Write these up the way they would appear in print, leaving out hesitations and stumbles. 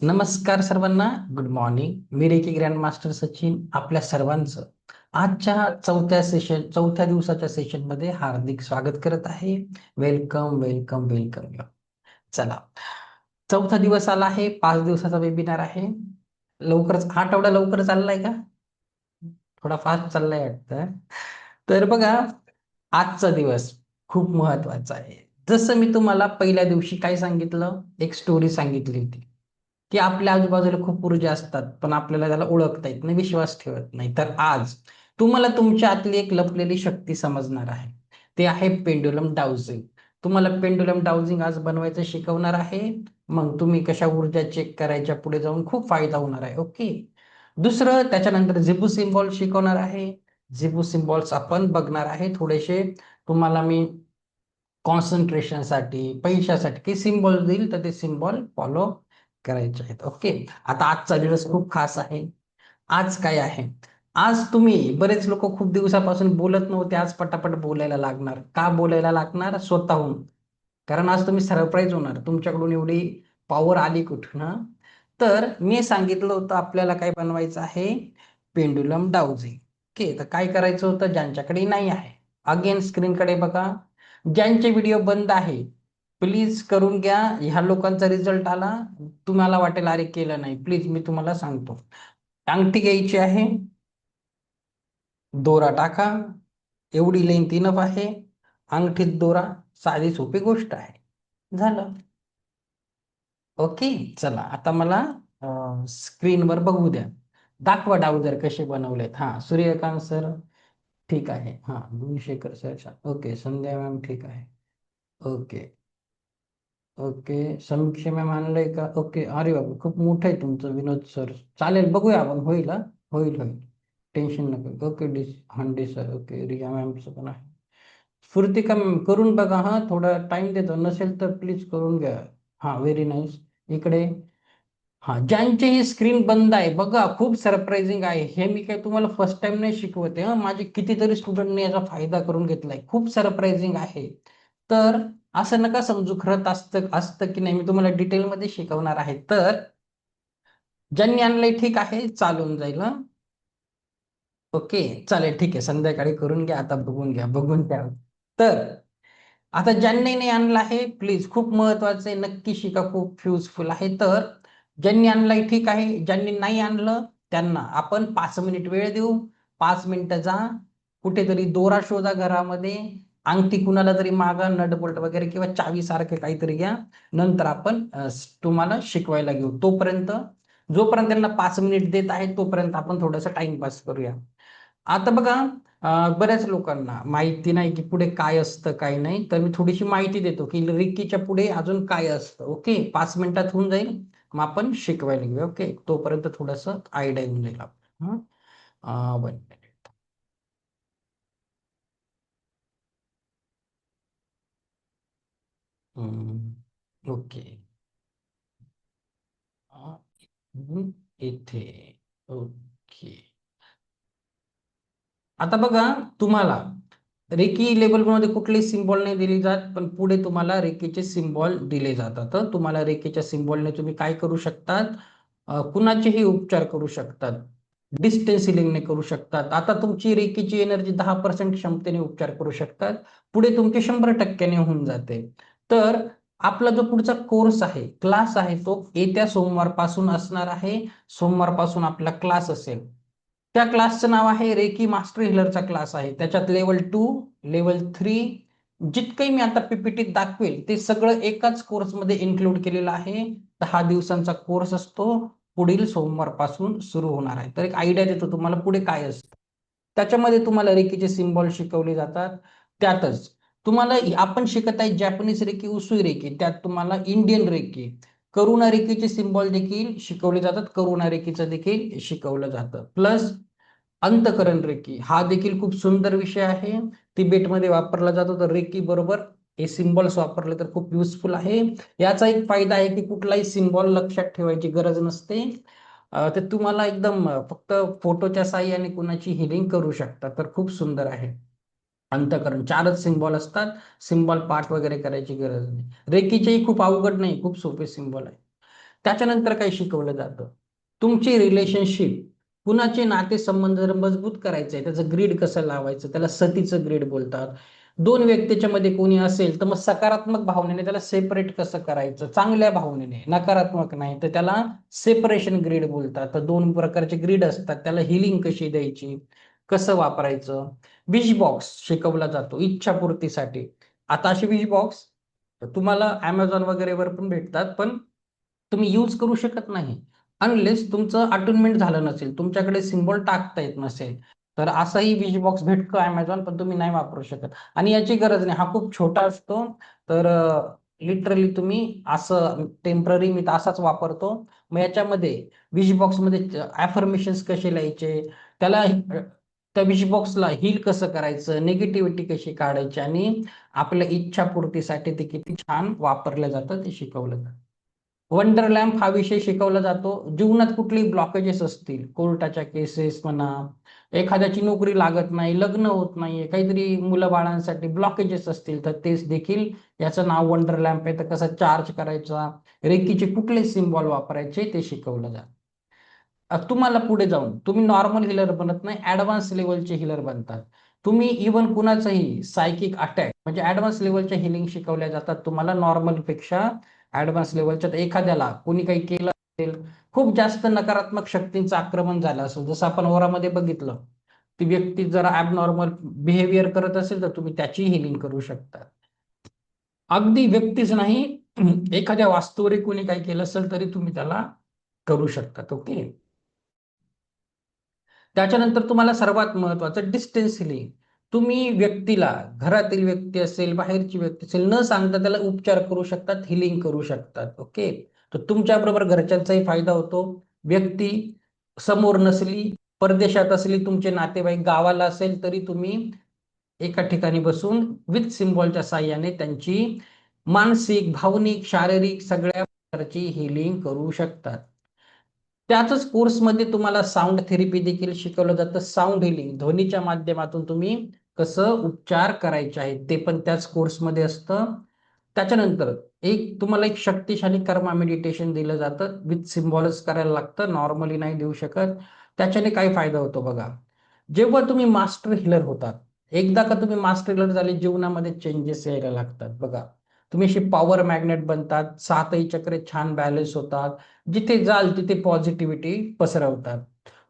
नमस्कार सर्वांना. Good morning. मी रेकी ग्रँड मास्टर सचिन आपल्या सर्वांचं आजच्या चौथ्या दिवसाच्या सेशन मध्ये हार्दिक स्वागत करत आहे. Welcome welcome welcome. चला, चौथा दिवस आला आहे. 5 दिवसाचा वेबिनार आहे. लवकरच आठवडा लवकर चाललाय का? थोडा फास्ट चाललाय वाटतं. तर बघा, आजचा दिवस खूप महत्वाचा आहे. जसं मी तुम्हाला पहिल्या दिवशी काय सांगितलं, एक स्टोरी सांगितली होती की आपल्या आजूबाजूला खूप ऊर्जा असतात, पण आपल्याला त्याला ओळखता येत नाही, विश्वास ठेवत नाही. तर आज तुम्हाला तुमच्या आतली एक लपलेली शक्ती समजणार आहे. ते आहे पेंडुलम डाउजिंग. तुम्हाला पेंडुलम डाउजिंग आज बनवायचं शिकवणार आहे. मग तुम्ही कशा ऊर्जा चेक करायच्या पुढे जाऊन खूप फायदा होणार आहे. ओके. दुसरं, त्याच्यानंतर झिबू सिम्बॉल शिकवणार आहे. झिबू सिम्बॉल्स आपण बघणार आहे थोडेसे. तुम्हाला मी कॉन्सन्ट्रेशनसाठी, पैशासाठी काही सिम्बॉल देईल, तर ते सिम्बॉल फॉलो करायचे आहेत. ओके. आता आजचा दिवस खूप खास आहे. आज काय आहे? आज तुम्ही बरेच लोक खूप दिवसापासून बोलत नव्हते, आज पटापट बोलायला लागणार. का बोलायला लागणार? स्वतःहून. कारण आज तुम्ही सरप्राईज होणार, तुमच्याकडून एवढी पॉवर आली कुठून हं? तर मी सांगितलं होतं आपल्याला काय बनवायचं आहे, पेंडुलम डाउजिंग. ओके. तर काय करायचं होतं, ज्यांच्याकडे नाही आहे, अगेन स्क्रीनकडे बघा. ज्यांचे व्हिडिओ बंद आहे प्लीज करून घ्या. ह्या लोकांचा रिझल्ट आला, तुम्हाला वाटेल अरे केलं नाही, प्लीज मी तुम्हाला सांगतो. अंगठी घ्यायची आहे, दोरा टाका, एवढी लेंथ इनफ आहे. अंगठीत दोरा, साधी सोपी गोष्ट आहे. झालं. ओके. चला, आता मला स्क्रीनवर बघू द्या. दाखवा डाउजर कसे बनवलेत. हा, सूर्यकांत सर ठीक आहे. हा, गुणशेखर सर ओके. संध्या मॅम ठीक आहे. Okay okay. समीक्षा मॅम आणलंय का? ओके. अरे बाबा, खूप मोठं आहे तुमचं विनोद सर. चालेल, बघूया आपण. होईल हा? होईल होईल. टेन्शन नको. ओके. हांडे सर ओके. रिया मॅमचं पण आहे. स्फूर्तिका मॅम करून बघा. हा, थोडा टाइम देतो, नसेल तर प्लीज करून घ्या. हा, व्हेरी नाईस. इकडे हा, ज्यांची स्क्रीन बंद आहे बघा, खूप सरप्राइझिंग आहे हे. मी काय तुम्हाला फर्स्ट टाइम नाही शिकवते हा, माझे कितीतरी स्टुडंटने याचा फायदा करून घेतलाय. खूप सरप्राइझिंग आहे. तर असं नका समजू खरंच असतं असतं की नाही, मी तुम्हाला डिटेलमध्ये शिकवणार आहे. तर ज्यांनी आणलंय ठीक आहे, चालून जाईल हं. ओके. चालेल, ठीक आहे. संध्याकाळी करून घ्या. आता बघून घ्या, बघून घ्या. तर आता ज्यांनी नाही आणलं आहे प्लीज, खूप महत्वाचं आहे, नक्की शिका, खूप युजफुल आहे. तर ज्यांनी आणलंय ठीक आहे, ज्यांनी नाही आणलं त्यांना आपण 5 मिनिट वेळ देऊ. 5 मिनिटं जा, कुठेतरी दोरा शोधा घरामध्ये, अंगठी कुणाला तरी मागा, नट बोल्ट वगैरे किंवा चावी सारखे काहीतरी घ्या. नंतर आपण तुम्हाला शिकवायला घेऊ. तोपर्यंत, जोपर्यंत त्यांना 5 मिनिट देत आहे तोपर्यंत आपण थोडंसं टाइमपास करूया. आता बघा, बऱ्याच लोकांना माहिती नाही की पुढे काय असतं काय नाही, तर मी थोडीशी माहिती देतो की रिक्कीच्या पुढे अजून काय असतं. ओके. 5 मिनिटात होऊन जाईल, मग आपण शिकवायला घेऊ. ओके. तोपर्यंत थोडस आयडिया येऊन जाईल आपण. 1 मिनिट. ओके. इथे. ओके. आता बघा, तुम्हाला रेकी लेबलमध्ये कुठले सिम्बॉल नाही दिले जात, पण पुढे तुम्हाला रेकीचे सिम्बॉल दिले जातात. तर तुम्हाला रेकीच्या सिम्बॉलने तुम्ही काय करू शकतात, कुणाचेही उपचार करू शकतात. डिस्टन्स हिलिंगने करू शकतात. आता तुमची रेकीची एनर्जी 10% क्षमतेने उपचार करू शकतात, पुढे तुमचे 100% होऊन जाते. तर आपला जो पुढचा कोर्स आहे, क्लास आहे, तो येत्या सोमवारपासून असणार आहे. सोमवारपासून आपला क्लास असेल. त्या क्लासचं नाव आहे रेकी मास्टर हिलरचा क्लास आहे. त्याच्यात लेवल 2, लेवल 3, जितकंही मी आता पीपीटीत दाखवेल ते सगळं एकाच कोर्समध्ये इन्क्लूड केलेलं आहे. 10 दिवसांचा कोर्स असतो. पुढील सोमवारपासून सुरू होणार आहे. तर एक आयडिया देतो तुम्हाला पुढे काय असतं. त्याच्यामध्ये तुम्हाला रेकीचे सिम्बॉल शिकवले जातात. त्यातच तुम्हाला आपण शिकत आहे जॅपनीज रेकी, उसूई रेकी, त्यात तुम्हाला इंडियन रेकी, करुणा रेकीचे सिम्बॉल देखील शिकवले जातात. करुणा रेकीचं देखील शिकवलं जातं. प्लस अंतकरण रेकी हा देखील खूप सुंदर विषय आहे. तिबेटमध्ये वापरला जातो. तर रेकी बरोबर हे सिम्बॉल्स वापरले तर खूप युजफुल आहे. याचा एक फायदा आहे की कुठलाही सिम्बॉल लक्षात ठेवायची गरज नसते. ते तुम्हाला एकदम फक्त फोटोच्या साहाय्याने कुणाची हिलिंग करू शकता. तर खूप सुंदर आहे. अंतकरण 4च सिम्बॉल असतात. सिम्बॉल पाठ वगैरे करायची गरज नाही. रेकीचेही खूप अवघड नाही, खूप सोपे सिम्बॉल आहे. त्याच्यानंतर काय शिकवलं जातं, तुमची रिलेशनशिप, कुणाचे नातेसंबंध जर मजबूत करायचे त्याचं ग्रीड कसं लावायचं, त्याला सतीचं ग्रीड बोलतात. दोन व्यक्तीच्या मध्ये कोणी असेल तर मग सकारात्मक भावनेने त्याला सेपरेट कसं करायचं, चांगल्या भावनेने, नकारात्मक नाही तर त्याला सेपरेशन ग्रीड बोलतात. तर दोन प्रकारचे ग्रीड असतात, त्याला हिलिंग कशी द्यायची, कसं वापरायचं. विश बॉक्स शिकवला जातो इच्छापूर्तीसाठी. आता असे विश बॉक्स तुम्हाला Amazon वगैरेवर पण भेटतात, पण तुम्ही यूज करू शकत नाही अनलेस तुमचं अटुनमेंट झालं नसेल, तुमच्याकडे सिम्बॉल टाकता येत नसेल. तर असाही विश बॉक्स भेटतो Amazon, पण तुम्ही नाही वापरू शकत आणि याची गरज नाही, हा खूप छोटा असतो. तर लिटरली तुम्ही असं टेम्पररी मी तर असाच वापरतो. मग याच्यामध्ये विश बॉक्समध्ये ॲफर्मेशन्स कसे लिहायचे, त्याला त्या विश बॉक्सला हील कसं करायचं, निगेटिव्हिटी कशी काढायची आणि आपल्या इच्छापूर्तीसाठी ते किती छान वापरलं जातं ते शिकवलं जातं. वंडर लॅम्प हा विषय शिकवला जातो. जीवनात कुठलेही ब्लॉकेजेस असतील, कोर्टाच्या केसेस म्हणा, एखाद्याची नोकरी लागत नाही, लग्न होत नाहीये, काहीतरी मुलं बाळांसाठी ब्लॉकेजेस असतील, तर तेच देखील याचं नाव वंडर लॅम्प आहे. तर कसा चार्ज करायचा, रेकीचे कुठले सिम्बॉल वापरायचे ते शिकवलं जातं. तुम्हाला पुढे जाऊन तुम्ही नॉर्मल हिलर बनत नाही, ऍडव्हान्स लेवलचे हिलर बनतात. तुम्ही इव्हन कुणाचंही सायकिक अटॅक म्हणजे ऍडव्हान्स लेवलच्या हिलिंग शिकवल्या जातात तुम्हाला नॉर्मल पेक्षा. ऍडव्हान्स लेवलच्या एखाद्याला कोणी काही केलं असेल, खूप जास्त नकारात्मक शक्तींचं आक्रमण झालं असेल, जसं आपण ओरामध्ये बघितलं, ती व्यक्ती जरा ॲबनॉर्मल बिहेवियर करत असेल तर तुम्ही त्याची हिलिंग करू शकता. अगदी व्यक्तीच नाही, एखाद्या वास्तूवर कोणी काही केलं असेल तरी तुम्ही त्याला करू शकता. ओके. त्याच्यानंतर तुम्हाला सर्वात महत्वाचं डिस्टन्स हिलिंग. तुम्ही व्यक्तीला, घरातील व्यक्ती असेल, बाहेरची व्यक्ती असेल, न सांगता त्याला उपचार करू शकतात, हिलिंग करू शकतात. ओके. तर तुमच्याबरोबर घरच्यांचाही फायदा होतो. व्यक्ती समोर नसली, परदेशात असली, तुमचे नातेवाईक गावाला असेल तरी तुम्ही एका ठिकाणी बसून विथ सिम्बॉलच्या साह्याने त्यांची मानसिक, भावनिक, शारीरिक सगळ्या प्रकारची हिलिंग करू शकतात. त्याच कोर्समध्ये तुम्हाला साऊंड थेरपी देखील शिकवलं जातं. साऊंड हिलिंग, ध्वनीच्या माध्यमातून तुम्ही कसं उपचार करायचे आहेत ते पण त्याच कोर्समध्ये असतं. त्याच्यानंतर तुम्हाला एक शक्तिशाली कर्मा मेडिटेशन दिलं जातं, विथ सिम्बॉलच करायला लागतं, नॉर्मली नाही देऊ शकत. त्याच्याने काय फायदा होतो बघा, जेव्हा तुम्ही मास्टर हिलर होतात, एकदा का तुम्ही मास्टर हिलर झाले, जीवनामध्ये चेंजेस यायला लागतात बघा. तुम्ही अशी पॉवर मॅग्नेट बनतात, सातही चक्रे छान बॅलन्स होतात, जिथे जाल तिथे पॉझिटिव्हिटी पसरवतात.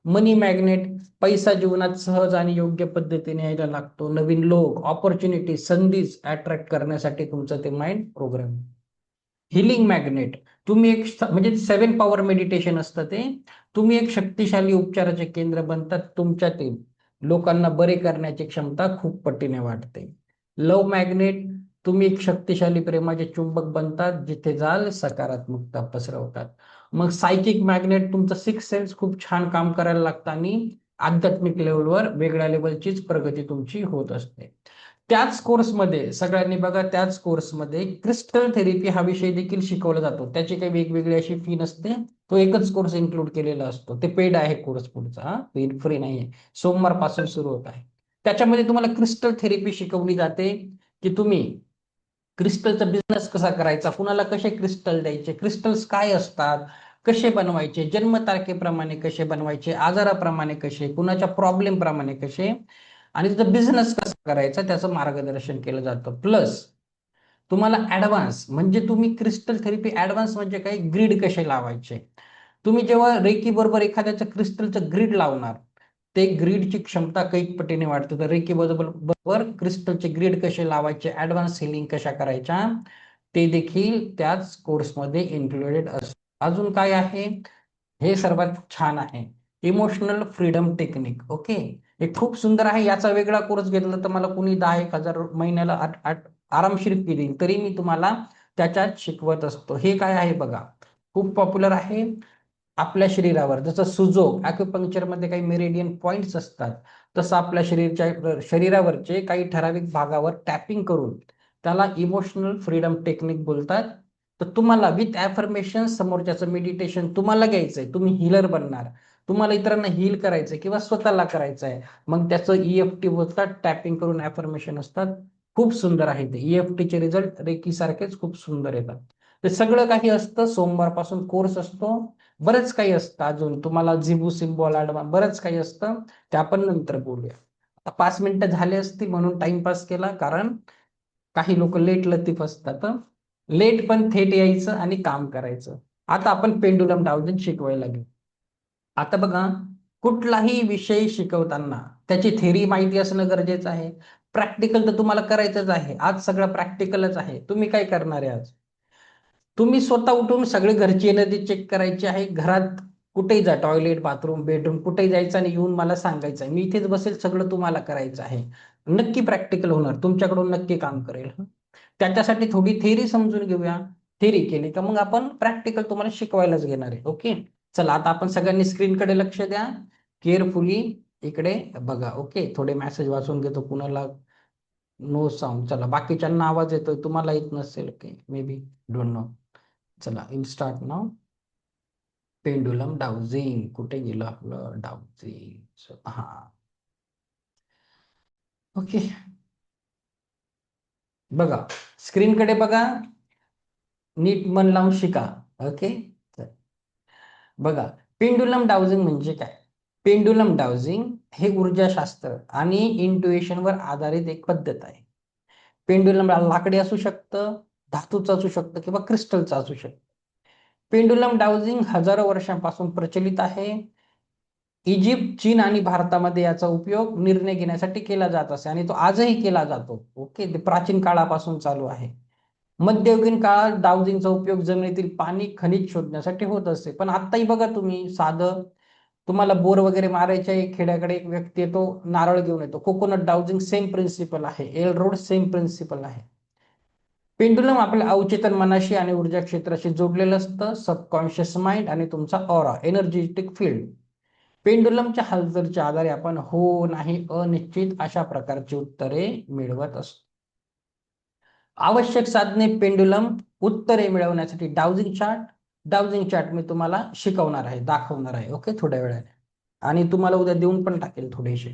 मनी मॅग्नेट, पैसा जीवनात सहज आणि योग्य पद्धतीने यायला लागतो. नवीन लोक, ऑपॉर्च्युनिटी, संधीच अट्रॅक्ट करण्यासाठी तुमचं ते माइंड प्रोग्राम. हिलिंग मॅग्नेट, तुम्ही एक म्हणजे 7 पॉवर मेडिटेशन असतं ते. तुम्ही एक शक्तिशाली उपचाराचे केंद्र बनतात, तुमच्यातील लोकांना बरे करण्याची क्षमता खूप पटीने वाढते. लव्ह मॅग्नेट, तुम्ही एक शक्तिशाली प्रेमाचे चुंबक बनतात, जिथे जाल सकारात्मकता पसरवतात. मग सायकिक मॅग्नेट, तुमचं सिक्स सेन्स खूप छान काम करायला लागतं आणि आध्यात्मिक लेवलवर वेगळ्या लेवलचीच प्रगती तुमची होत असते. त्याच कोर्समध्ये सगळ्यांनी बघा, त्याच कोर्समध्ये क्रिस्टल थेरपी हा विषय देखील शिकवला जातो. त्याची काही वेगवेगळी अशी फी नसते, तो एकच कोर्स इन्क्लूड केलेला असतो. ते पेड आहे कोर्स पुढचा, हा फ्री नाहीये. सोमवारपासून सुरू होत आहे. त्याच्यामध्ये तुम्हाला क्रिस्टल थेरपी शिकवली जाते की तुम्ही क्रिस्टलचा बिझनेस कसा करायचा, कुणाला कसे क्रिस्टल द्यायचे, क्रिस्टल्स काय असतात, कसे बनवायचे, जन्मतारखेप्रमाणे कसे बनवायचे, आजाराप्रमाणे कसे, कुणाच्या प्रॉब्लेम प्रमाणे कसे, आणि त्याचा बिझनेस कसा करायचा त्याचं मार्गदर्शन केलं जातं. प्लस तुम्हाला ऍडव्हान्स म्हणजे तुम्ही क्रिस्टल थेरपी ऍडव्हान्स म्हणजे काय, ग्रीड कसे लावायचे. तुम्ही जेव्हा रेकी बरोबर एखाद्याचं क्रिस्टलचं ग्रीड लावणार, ते ग्रीडची क्षमता कैक पटीने वाढते. तर रेकी बरोबर क्रिस्टलचे ग्रीड कसे लावायचे, ऍडव्हान्स हिलिंग कशा करायच्या, ते देखील त्याच कोर्समध्ये इन्क्लुडेड असतं. अजून काय आहे, हे सर्वात छान आहे, इमोशनल फ्रीडम टेक्निक. ओके. हे खूप सुंदर आहे. याचा वेगळा कोर्स घेतला तर मला कुणी 10-1,000 महिन्याला आरामशीर फी देईल, तरी मी तुम्हाला त्याच्यात शिकवत असतो. हे काय आहे बघा, खूप पॉप्युलर आहे. आपल्या शरीरावर जसं सुजोग ॲक्युपंक्चर मध्ये काही मेरिडियन पॉइंट्स असतात, तसं आपल्या शरीरावरचे काही ठराविक भागावर टॅपिंग करून त्याला इमोशनल फ्रीडम टेक्निक बोलतात. तर तुम्हाला विथ ॲफर्मेशन समोरच्याचं मेडिटेशन तुम्हाला घ्यायचंय, तुम्ही हिलर बनणार, तुम्हाला इतरांना हील करायचंय किंवा स्वतःला करायचं आहे, मग त्याचं EFT बोलतात, टॅपिंग करून ॲफर्मेशन असतात. खूप सुंदर आहे ते. EFT चे रिझल्ट रेकी सारखेच खूप सुंदर येतात. ते सगळं काही असतं. सोमवारपासून कोर्स असतो. बरंच काही असतं अजून तुम्हाला, जिबू सिम्बॉल बरंच काही असतं. ते आपण नंतर बोलूया. आता 5 मिनिटं झाले असतील म्हणून टाइमपास केला, कारण काही लोक लेट लतीफ असतात. लेट पण थेट यायचं आणि काम करायचं. आता आपण पेंडुलम डावजिंग शिकवायला घेऊ. आता बघा, कुठलाही विषय शिकवताना त्याची थेरी माहिती असणं गरजेचं आहे. प्रॅक्टिकल तर तुम्हाला करायचंच आहे. आज सगळं प्रॅक्टिकलच आहे. तुम्ही काय करणार आहे आज? तुम्ही स्वतः उठून सगळे घरची एनर्जी चेक करायची आहे. घरात कुठेही जा, टॉयलेट, बाथरूम, बेडरूम, कुठेही जायचं आणि येऊन मला सांगायचं आहे. मी इथेच बसेल, सगळं तुम्हाला करायचं आहे. नक्की प्रॅक्टिकल होणार, तुमच्याकडून नक्की काम करेल. त्याच्यासाठी थोडी थेरी समजून घेऊया. थेरी केली का मग आपण प्रॅक्टिकल तुम्हाला शिकवायलाच घेणार आहे. ओके, चला आता आपण सगळ्यांनी स्क्रीनकडे लक्ष द्या. केअरफुली इकडे बघा. ओके, थोडे मेसेज वाचून घेतो. कुणाला नो साऊंड. चला, बाकीच्यांना आवाज येतोय, तुम्हाला येत नसेल. Okay, maybe, don't know. चला, इन स्टार्ट नाव. पेंडुलम डाउजिंग कुठे गेलं आपलं डाउजिंग? हा, ओके. बघा, स्क्रीनकडे बघा, नीट मन लावून शिका. ओके, बघा, पेंडुलम डाउजिंग म्हणजे काय? पेंडुलम डाउजिंग हे ऊर्जाशास्त्र आणि इंट्युएशनवर आधारित एक पद्धत आहे. पेंडुलम लाकडी असू शकतं, धातूचं असू शकतं किंवा क्रिस्टलचं असू शकतं. पेंडुलम डाउजिंग हजारो वर्षांपासून प्रचलित आहे. इजिप्त, चीन आणि भारतामध्ये याचा उपयोग निर्णय घेण्यासाठी केला जात असे आणि तो आजही केला जातो. ओके, ते प्राचीन काळापासून चालू आहे. मध्ययुगीन काळात डाउजिंगचा उपयोग जमिनीतील पाणी, खनिज शोधण्यासाठी होत असे. पण आत्ताही बघा, तुम्ही साधं तुम्हाला बोर वगैरे मारायचे आहे, खेड्याकडे एक व्यक्ती येतो, नारळ घेऊन येतो. कोकोनट डाउजिंग सेम प्रिन्सिपल आहे. एल रोड सेम प्रिन्सिपल आहे. पेंडुलम आपल्या अवचेतन मनाशी आणि ऊर्जा क्षेत्राशी जोडलेलं असतं. सबकॉन्शियस माइंड आणि तुमचा ऑरा, एनर्जेटिक फील्ड. पेंडुलमच्या हालचालीच्या आधारे आपण हो, नाही, अनिश्चित अशा प्रकारची उत्तरे मिळवत असतो. आवश्यक साधने पेंडुलम उत्तरे मिळवण्यासाठी डाउजिंग चार्ट मी तुम्हाला शिकवणार आहे, दाखवणार आहे. ओके, थोड्या वेळाने, आणि तुम्हाला उद्या देऊन पण टाकेल थोडेसे.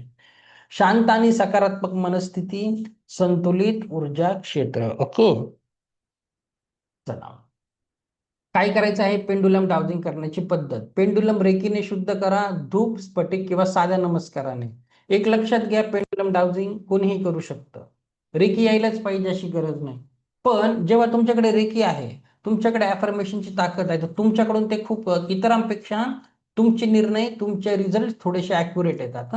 शांत आणि सकारात्मक मनस्थिती, संतुलित ऊर्जा क्षेत्र. ओके, चला, काय करायचं आहे? पेंडुलम डाउजिंग करण्याची पद्धत. पेंडुलम रेकीने शुद्ध करा, धूप, स्फटिक किंवा साध्या नमस्काराने. एक लक्षात घ्या, पेंडुलम डाउजिंग कोणीही करू शकतं. रेकी यायलाच पाहिजे अशी गरज नाही. पण जेव्हा तुमच्याकडे रेकी आहे, तुमच्याकडे अफर्मेशनची ताकद आहे, तर तुमच्याकडून ते खूप इतरांपेक्षा तुमचे निर्णय, तुमचे रिझल्ट थोडेसे ऍक्युरेट येतात.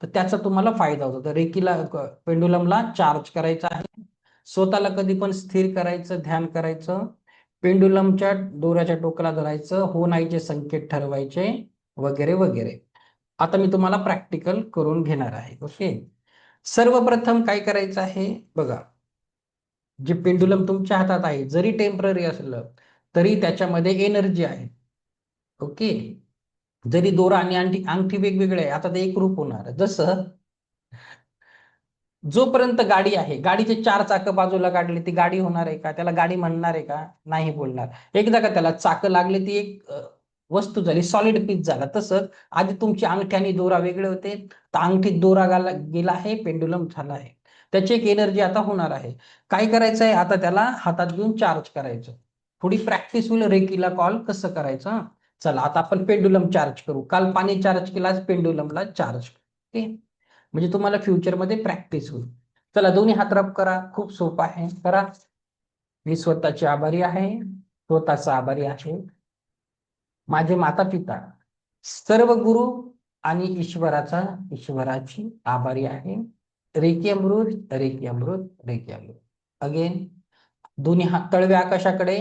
तर त्याचा तुम्हाला फायदा होतो. तर रेकीला, पेंडुलमला चार्ज करायचा आहे. स्वतःला कधी पण स्थिर करायचं, ध्यान करायचं. पेंडुलमच्या दोऱ्याच्या टोकाला धरायचं, हो नाहीचे संकेत ठरवायचे, वगैरे वगैरे. आता मी तुम्हाला प्रॅक्टिकल करून घेणार आहे. ओके, सर्वप्रथम काय करायचं आहे बघा. जे पेंडुलम तुमच्या हातात आहे, जरी टेम्पररी असलं तरी त्याच्यामध्ये एनर्जी आहे. ओके, जरी दोरा आणि अंगठी अंगठी वेगवेगळे आहे, आता ते एकरूप होणार. जसं जोपर्यंत गाडी आहे, गाडीचे 4 चाकं बाजूला काढली, ती गाडी होणार आहे का? त्याला गाडी म्हणणार आहे का? नाही बोलणार. एकदा का त्याला चाकं लागले, ती एक वस्तू झाली, सॉलिड पीस झाला. तसंच आधी तुमची अंगठी आणि दोरा वेगळे होते, तर अंगठीत दोरा गेला आहे, पेंडुलम झाला आहे. त्याची एक एनर्जी आता होणार आहे. काय करायचं आहे? आता त्याला हातात घेऊन चार्ज करायचं. थोडी प्रॅक्टिस होईल रेकीला कॉल कसं करायचं. चला, आता आपण पेंडुलम चार्ज करू. काल पाणी चार्ज केला, आज पेंडुलमला चार्ज. ओके, म्हणजे तुम्हाला फ्युचरमध्ये प्रॅक्टिस होईल. चला, दोन्ही हात रब करा. खूप सोपं आहे, करा. मी स्वतःचे आभारी आहे, स्वतःचा आभारी आहे. माझे माता पिता, सर्व गुरु आणि ईश्वराची आभारी आहे. रेकी अमृत, रेकी अमृत, रेकी अमृत. अगेन, दोन्ही हात तळवे आकाशाकडे.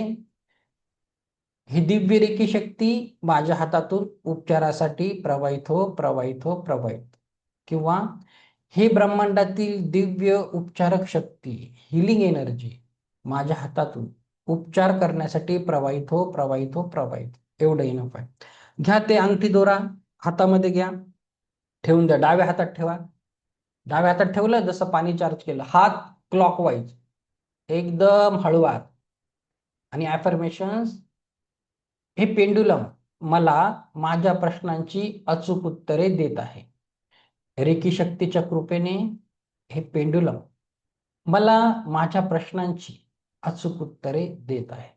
ही दिव्य रेकी शक्ती माझ्या हातातून उपचारासाठी प्रवाहित हो, प्रवाहित हो, प्रवाहित. किंवा हे ब्रह्मांडातील दिव्य उपचारक शक्ती, हिलिंग एनर्जी माझ्या हातातून उपचार करण्यासाठी प्रवाहित हो, प्रवाहित हो, प्रवाहित. एवढं इनफ आहे. घ्या ते अंगठी दोरा, हातामध्ये घ्या, ठेवून द्या. डाव्या हातात ठेवा. डाव्या हातात ठेवलं, जसं पाणी चार्ज केलं, हात क्लॉकवाईज एकदम हळूवार. आणि ॲफर्मेशन्स. हे पेंडुलम मला माझ्या प्रश्नांची अचूक उत्तरे देत आहे. रेकी शक्तीच्या कृपेने हे पेंडुलम मला माझ्या प्रश्नांची अचूक उत्तरे देत आहे.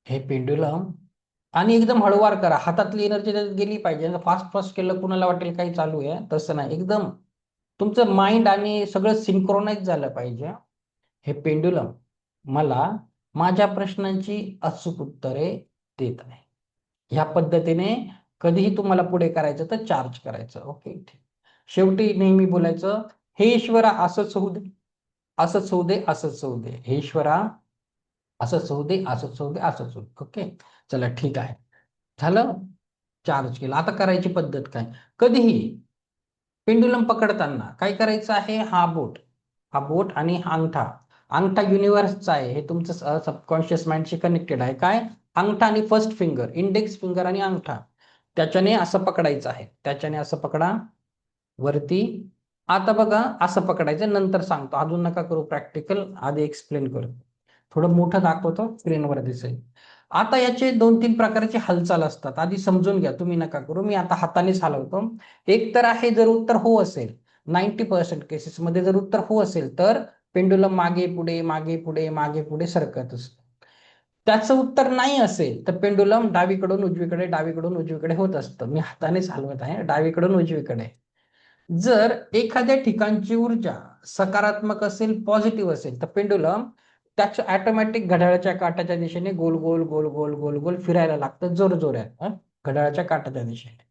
हे पेंड्युलम, आणि एकदम हळूवार करा, हातातली एनर्जी गेली पाहिजे. फास्ट फास्ट केलं कुणाला वाटेल काही चालू आहे, तसं नाही. एकदम तुमचं माइंड आणि सगळं सिंक्रोनाइज झालं पाहिजे. हे पेंड्युलम मला माझ्या प्रश्नांची अचूक उत्तरे देत आहे. ह्या पद्धतीने कधीही तुम्हाला पुढे करायचं तर चार्ज करायचं. ओके, ठीक. शेवटी नेहमी बोलायचं, हे ईश्वरा असंच होऊ दे, असंच होऊ दे, असंच होऊ दे. हे ईश्वरा असंच होऊ दे, असंच होऊ दे, असंच होऊ दे. ओके, चला ठीक आहे. झालं, चार्ज केलं. आता करायची पद्धत काय? कधीही पेंडुलम पकडताना काय करायचं आहे? हा बोट आणि हा अंगठा. अंगठा युनिव्हर्सचा आहे, हे तुमचं सबकॉन्शियस माइंडशी कनेक्टेड आहे. काय? अंगठा आणि फर्स्ट फिंगर, इंडेक्स फिंगर आणि अंगठा, त्याच्याने असं पकडायचं आहे. त्याच्याने असं पकडा वरती. आता बघा, असं पकडायचं. नंतर सांगतो, अजून नका करू प्रॅक्टिकल, आधी एक्सप्लेन करतो. थोडं मोठं दाखवतो, स्क्रीनवर दिसेल. आता याचे 2-3 प्रकारचे हालचाल असतात, आधी समजून घ्या. तुम्ही नका करू, मी आता हातानेच हलवतो. एक तर आहे, जर उत्तर हो असेल, 90% केसेसमध्ये जर उत्तर हो असेल तर पेंडुलम मागे पुढे मागे पुढे मागे पुढे सरकत असतं. त्याचं उत्तर नाही असेल तर पेंडुलम डावीकडून उजवीकडे डावीकडून उजवीकडे होत असतं. मी हातानेच हलवत आहे, डावीकडून उजवीकडे. जर एखाद्या ठिकाणची ऊर्जा सकारात्मक असेल, पॉझिटिव्ह असेल, तर पेंडुलम त्याच्या ऑटोमॅटिक घड्याळाच्या काटाच्या दिशेने गोल गोल गोल गोल गोल गोल फिरायला लागतं, जोर जोरात घड्याळाच्या काटाच्या दिशेने.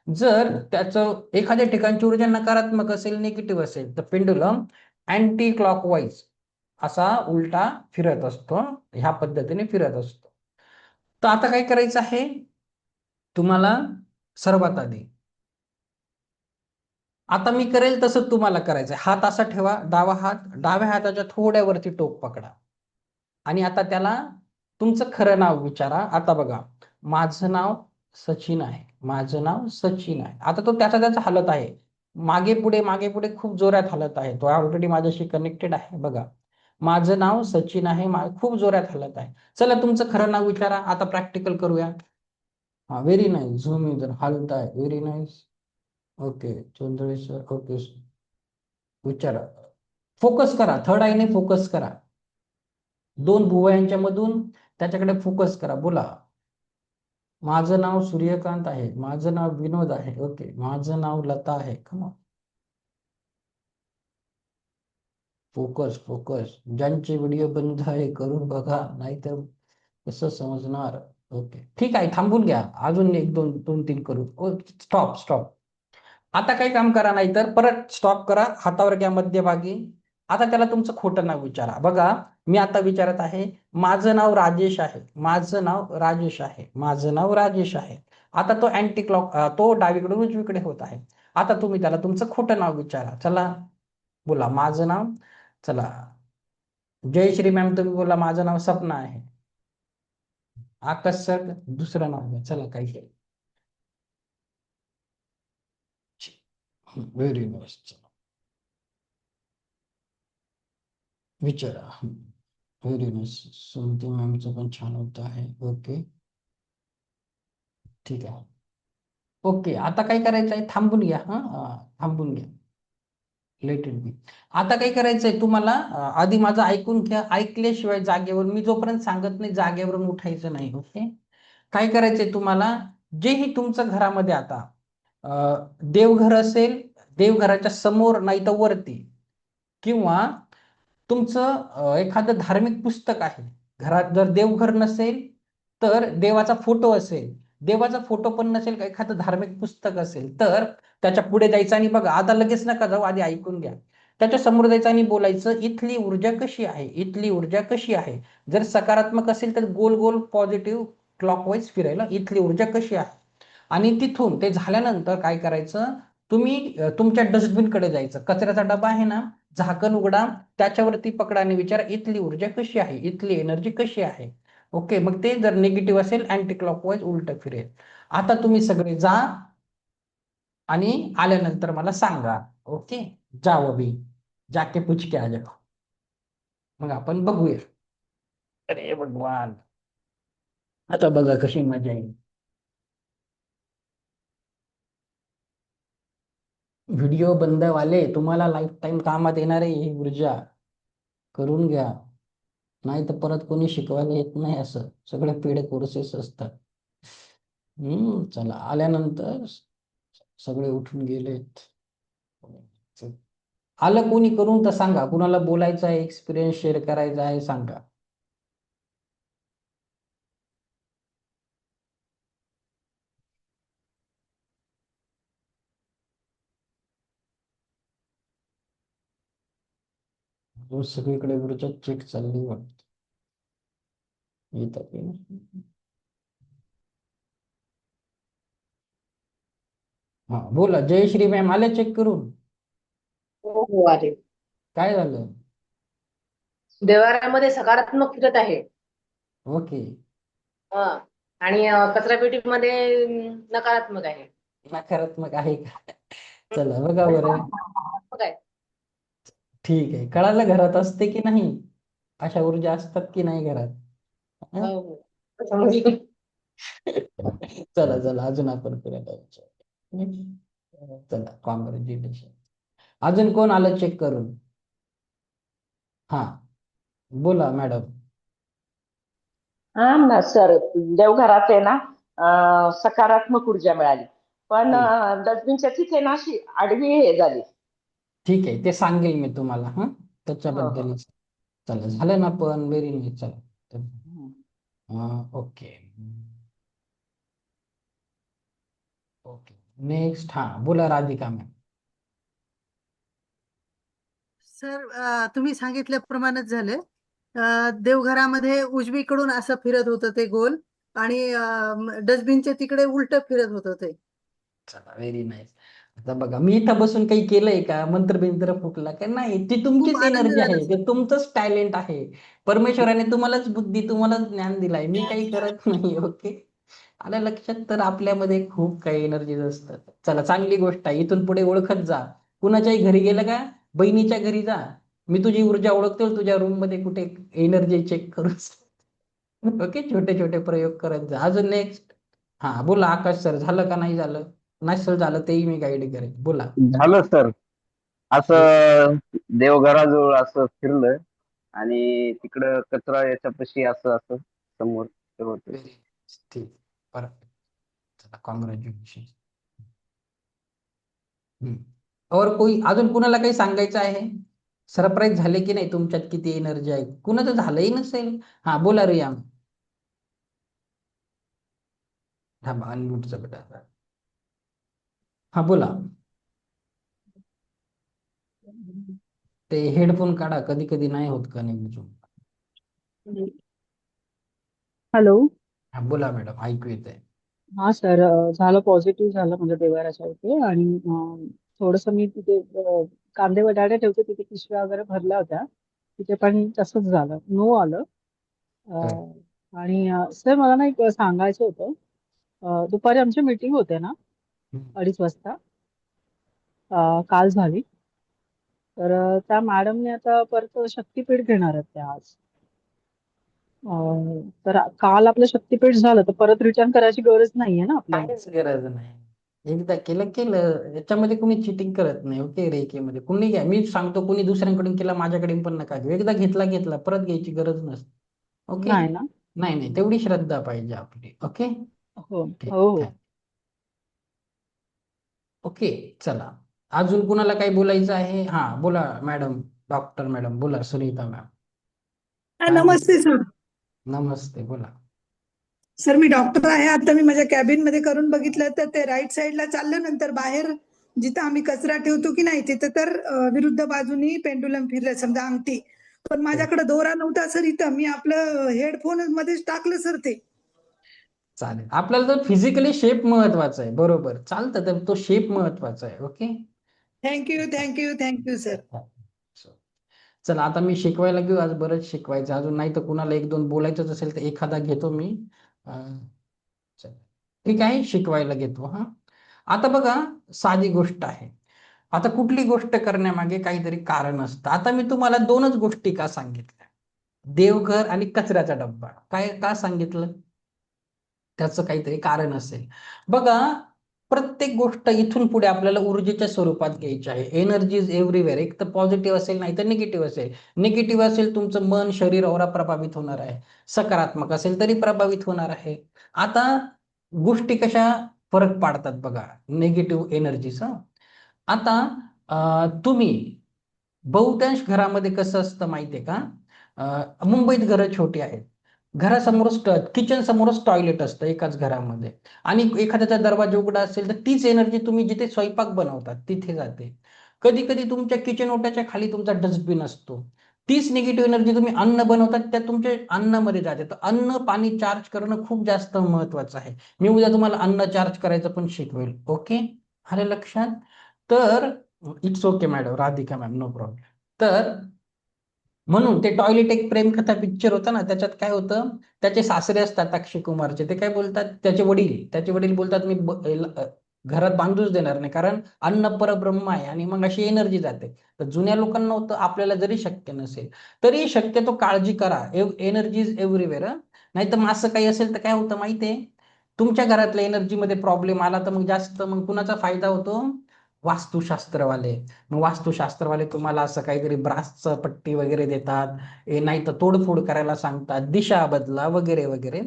जर त्याचं एखाद्या ठिकाणची ऊर्जा नकारात्मक असेल, निगेटिव्ह असेल, तर पेंडुलम अँटी क्लॉकवाईज असा उलटा फिरत असतो, ह्या पद्धतीने फिरत असतो. तर आता काय करायचं आहे तुम्हाला? सर्वात आधी आता मी करेल तसं तुम्हाला करायचंय. हात असा ठेवा, डावा हात डाव्या हाताच्या थोड्या वरती टोक पकडा, आणि आता त्याला तुमचं खरं नाव विचारा. आता बघा, माझं नाव सचिन आहे, माझं नाव सचिन आहे. आता तो त्याचा त्याचा हलत आहे, मागे पुढे खूप जोरात हलत आहे. तो ऑलरेडी माझ्याशी कनेक्टेड आहे. बघा, माझं नाव सचिन आहे, खूप जोरात हलत आहे. चला, तुमचं खरं नाव विचारा. आता प्रॅक्टिकल करूया. हा, व्हेरी नाईस. झूम इन, हलत आहे, very nice. Okay, Chandre sir. Okay, विचारा. फोकस करा, थर्ड आयने फोकस करा. दोन भुवयांच्या मधून त्याच्याकडे फोकस करा. बोला, माझं नाव सूर्यकांत आहे, माझं नाव विनोद आहे. ओके, माझं नाव लता आहे. कमा, फोकस फोकस. ज्यांचे व्हिडिओ बंद आहे करून बघा, नाहीतर कसं समजणार? ओके, ठीक आहे, थांबून घ्या. अजून एक दोन दोन तीन करू. Stop stop. आता काही काम करा, नाही तर परत स्टॉप करा, हातावर घ्या मध्यभागी. आता त्याला तुमचं खोटं नाव विचारा. बघा, मी आता विचारत आहे, माझं नाव राजेश आहे, माझं नाव राजेश आहे, माझं नाव राजेश आहे. आता तो अँटी क्लॉक, तो डावीकडून उजवीकडे होत आहे. आता तुम्ही त्याला तुमचं खोटं नाव विचारा. चला, बोला, माझं नाव. चला, जयश्री मॅम, तुम्ही बोला, माझं नाव सपना आहे. आकाश सर, दुसरं नाव घ्या. चला, काही व्हेरी नाईस. विचारा. Very nice. सुमती मॅमचं पण छान होत आहे. ओके, ठीक आहे. ओके, आता काय करायचं आहे? थांबून घ्या. थांबून घ्या. Let it be. आता काय करायचंय तुम्हाला? आधी माझं ऐकून घ्या. ऐकल्याशिवाय जागेवर, मी जोपर्यंत सांगत नाही जागेवरून उठायचं नाही. ओके, काय करायचंय तुम्हाला? जेही तुमचं घरामध्ये आता देवघर असेल, देवघराच्या समोर नाही तर वरती, किंवा तुमचं एखादं धार्मिक पुस्तक आहे, घरात जर देवघर नसेल तर देवाचा फोटो असेल, देवाचा फोटो पण नसेल का एखादं धार्मिक पुस्तक असेल, तर त्याच्या पुढे जायचं आणि बघा, आता लगेच नका जाऊ, आधी ऐकून घ्या. त्याच्या समोर जायचं आणि बोलायचं, इथली ऊर्जा कशी आहे, इथली ऊर्जा कशी आहे. जर सकारात्मक असेल तर गोल गोल पॉझिटिव्ह क्लॉकवाईज फिरायला, इथली ऊर्जा कशी आहे. आणि तिथून ते झाल्यानंतर काय करायचं, तुम्ही तुमच्या डस्टबिनकडे जायचं. कचऱ्याचा डबा आहे ना, झाकण उघडा, त्याच्यावरती पकडा आणि विचारा, इथली ऊर्जा कशी आहे, इथली एनर्जी कशी आहे. ओके, मग ते जर निगेटिव्ह असेल, अँटी क्लॉकवाईज उलट फिरेल. आता तुम्ही सगळे जा आणि आल्यानंतर मला सांगा. ओके, जाओ अभी, जाके पूछ के आ जाओ. मग आपण बघूया. अरे भगवान, आता बघा कशी मजा येईल. व्हिडिओ बंद वाले, तुम्हाला लाईफ टाईम कामात येणार आहे ही ऊर्जा. करून घ्या. नाही तर परत कोणी शिकवायला येत नाही, असं सगळे पेड कोर्सेस असतात. चला आल्यानंतर सगळे उठून गेलेत. आलं कोणी करून तर सांगा, कुणाला बोलायचं आहे, एक्सपिरियन्स शेअर करायचा आहे सांगा. सगळीकडे गुरुच्या चेक चालली वाटत. येतात हा बोला. जयश्री मॅम आले चेक करून? हो हो अरे, काय झालं? देवाऱ्यामध्ये सकारात्मक फिरत आहे. ओके. हा. आणि कचरा पेटीमध्ये नकारात्मक आहे. नकारात्मक आहे का? चला बघा बरं. नकारात्मक आहे. ठीक आहे, कळालं घरात असते की नाही, अशा ऊर्जा असतात की नाही घरात? हो हं? हो समजलं. चला चला अजून आपण फिरायला जायचं. चला कॉंग्रॅच्युलेशन. अजून कोण आलं चेक करून? हा बोला मॅडम. हा ना सर, देवघरात आहे ना, सकारात्मक ऊर्जा मिळाली. पण डस्टबिनच्या तिथे ना अशी आडवी हे झाली. ठीक आहे, ते सांगेल मी तुम्हाला हा हो हो. त्याच्याबद्दल. चला झालं ना, पण व्हेरी नाईस. चला हम्म. Okay okay. नेक्स्ट हा बोला राधिका मॅम. सर, तुम्ही सांगितल्याप्रमाणेच झाले. देवघरामध्ये उजवीकडून असं फिरत होतं ते गोल, आणि डस्टबिनच्या तिकडे उलट फिरत होतं ते. चला व्हेरी नाईस. आता बघा, मी इथं बसून काही केलंय का, मंत्र बिंत्र फुटला का? नाही, ती खूप तुमचीच आनंद एनर्जी झाला आहे, सर. ते तुमचंच टॅलेंट आहे. परमेश्वराने तुम्हालाच बुद्धी, तुम्हालाच ज्ञान दिलाय, मी काही करत नाही. ओके, आलं लक्षात? तर आपल्यामध्ये खूप काही एनर्जीज असतात. चला चांगली गोष्ट आहे, इथून पुढे ओळखत जा. कुणाच्याही घरी गेलं का, बहिणीच्या घरी जा, मी तुझी ऊर्जा ओळखतो, तुझ्या रूम मध्ये कुठे एनर्जी चेक करू. ओके, छोटे छोटे प्रयोग करत जा. अजून नेक्स्ट हा बोला आकाश सर, झालं का नाही झालं? नसेल झालं तेही मी गाईड करेन, बोला. झालं सर. असं देवघराजवळ असं फिरलं आणि तिकडं कचरा याच्यापाशी असं असं समोर ते होतं. व्हेरी ठीक, परफेक्ट. चला कॉंग्रॅच्युलेशन. और कोई अजून कुणाला काही सांगायचं आहे? सरप्राईज झाले की नाही, तुमच्यात किती एनर्जी आहे? कुणाचं झालंही नसेल. हा बोला रिया. थांबा अनम्यूटचं बेटा. हा बोला. ते हेडफोन काढा, कधी कधी नाही होत का नेमकं. हॅलो. हा बोला मॅडम, ऐकू येत आहे. हा सर, झालं पॉझिटिव्ह झालं म्हणजे देवाऱ्याच्या इथे. आणि थोडस मी तिथे कांदे बटाटे ठेवते तिथे, पिशव्या वगैरे भरल्या होत्या तिथे, पण तसंच झालं, नो आलं. तर, आणि सर मला ना एक सांगायचं होतं. दुपारी आमची मीटिंग होते ना, हम्म. 2:30 वाजता, काल झाली. तर त्या मॅडमने आता परत शक्तीपीठ घेणार आहेत त्या आज. तर काल आपलं शक्तीपीठ झालं, तर परत रिटर्न करायची गरज नाहीये ना आपल्याला. काहीच गरज नाही, एकदा केलं केलं. याच्यामध्ये कुणी चिटिंग करत नाही. ओके, रेखेमध्ये कुणी घ्या, मी सांगतो, कुणी दुसऱ्यांकडून केला माझ्याकडे पण नका घेऊ. एकदा घेतला घेतला, परत घ्यायची गरज नसते. ओके, नाही ना. नाही नाही, तेवढी श्रद्धा पाहिजे आपली. ओके, हो ठीक. हो हो. ओके, चला अजून कुणाला काही बोलायचं आहे? हा बोला मॅडम, डॉक्टर मॅडम बोला, सुनीता मॅम. काय नमस्ते सर. नमस्ते, बोला. सर मी डॉक्टर आहे. आता मी माझ्या कॅबिन मध्ये करून बघितलं तर ते राईट साईडला चालल्यानंतर बाहेर जिथं आम्ही कचरा ठेवतो की नाही तिथं तर विरुद्ध बाजूनी पेंडुलम फिरलं, समजा अंगठी. पण माझ्याकडे दोरा नव्हता सर, इथं मी आपलं हेडफोन मध्येच टाकलं सर ते. चालेल, आपल्याला तर फिजिकली शेप महत्वाचा आहे, बरोबर, चालतं, तर तो शेप महत्वाचा आहे. Okay, thank you thank you thank you sir. चला आता मी शिकवायला घेऊ, आज बरंच शिकवायचं अजून. नाही तर कुणाला एक दोन बोलायचंच असेल तर एखादा घेतो मी. चला, ठीक आहे, शिकवायला घेतो. हा आता बघा, साधी गोष्ट आहे. आता कुठली गोष्ट करण्यामागे काहीतरी कारण असतं. आता मी तुम्हाला दोनच गोष्टी का सांगितल्या, देवघर आणि कचऱ्याचा डब्बा, काय का सांगितलं? त्याचं काहीतरी कारण असेल. बघा, प्रत्येक गोष्ट इथून पुढे आपल्याला ऊर्जेच्या स्वरूपात घ्यायची आहे. Energy is everywhere. एक तर पॉझिटिव्ह असेल नाही तर निगेटिव्ह असेल. निगेटिव्ह असेल तुमचं मन, शरीर, औरा प्रभावित होणार आहे. सकारात्मक असेल तरी प्रभावित होणार आहे. आता गोष्टी कशा फरक पाडतात बघा निगेटिव्ह एनर्जीचा. आता तुम्ही बहुतांश घरामध्ये कसं असतं माहितीये का? मुंबईत घरं छोटी आहेत. घरासमोरच किचन समोरच टॉयलेट असतं एकाच घरामध्ये आणि एखाद्याचा दरवाजा उघडा असेल तर तीच एनर्जी तुम्ही जिथे स्वयंपाक बनवतात तिथे जाते. कधी कधी तुमच्या किचन ओट्याच्या खाली तुमचा डस्टबिन असतो. तीच निगेटिव्ह एनर्जी तुम्ही अन्न बनवतात त्या तुमच्या अन्नामध्ये जाते. तर अन्न पाणी चार्ज करणं खूप जास्त महत्वाचं आहे. मी उद्या तुम्हाला अन्न चार्ज करायचं पण शिकवेल. ओके, आलं लक्षात? तर it's okay madam, Radhika ma'am, no problem. तर म्हणून ते टॉयलेट एक प्रेम कथा पिक्चर होता ना, त्याच्यात काय होतं, त्याचे सासरे असतात अक्षय कुमारचे. ते काय बोलतात, त्याचे वडील बोलतात मी घरात बांधूच देणार नाही कारण अन्न परब्रह्म आहे आणि मग अशी एनर्जी जाते. तर जुन्या लोकांना होतं आपल्याला जरी शक्य नसेल तरी शक्यतो काळजी करा. Energy is everywhere. नाही तर मग असं काही असेल तर काय होतं माहितीये, तुमच्या घरातल्या एनर्जीमध्ये प्रॉब्लेम आला तर मग जास्त मग कुणाचा फायदा होतो? वास्तुशास्त्रवाले. मग वास्तुशास्त्रवाले तुम्हाला असं काहीतरी ब्रासचं पट्टी वगैरे देतात, नाही तर तोडफोड करायला सांगतात, दिशा बदला वगैरे वगैरे.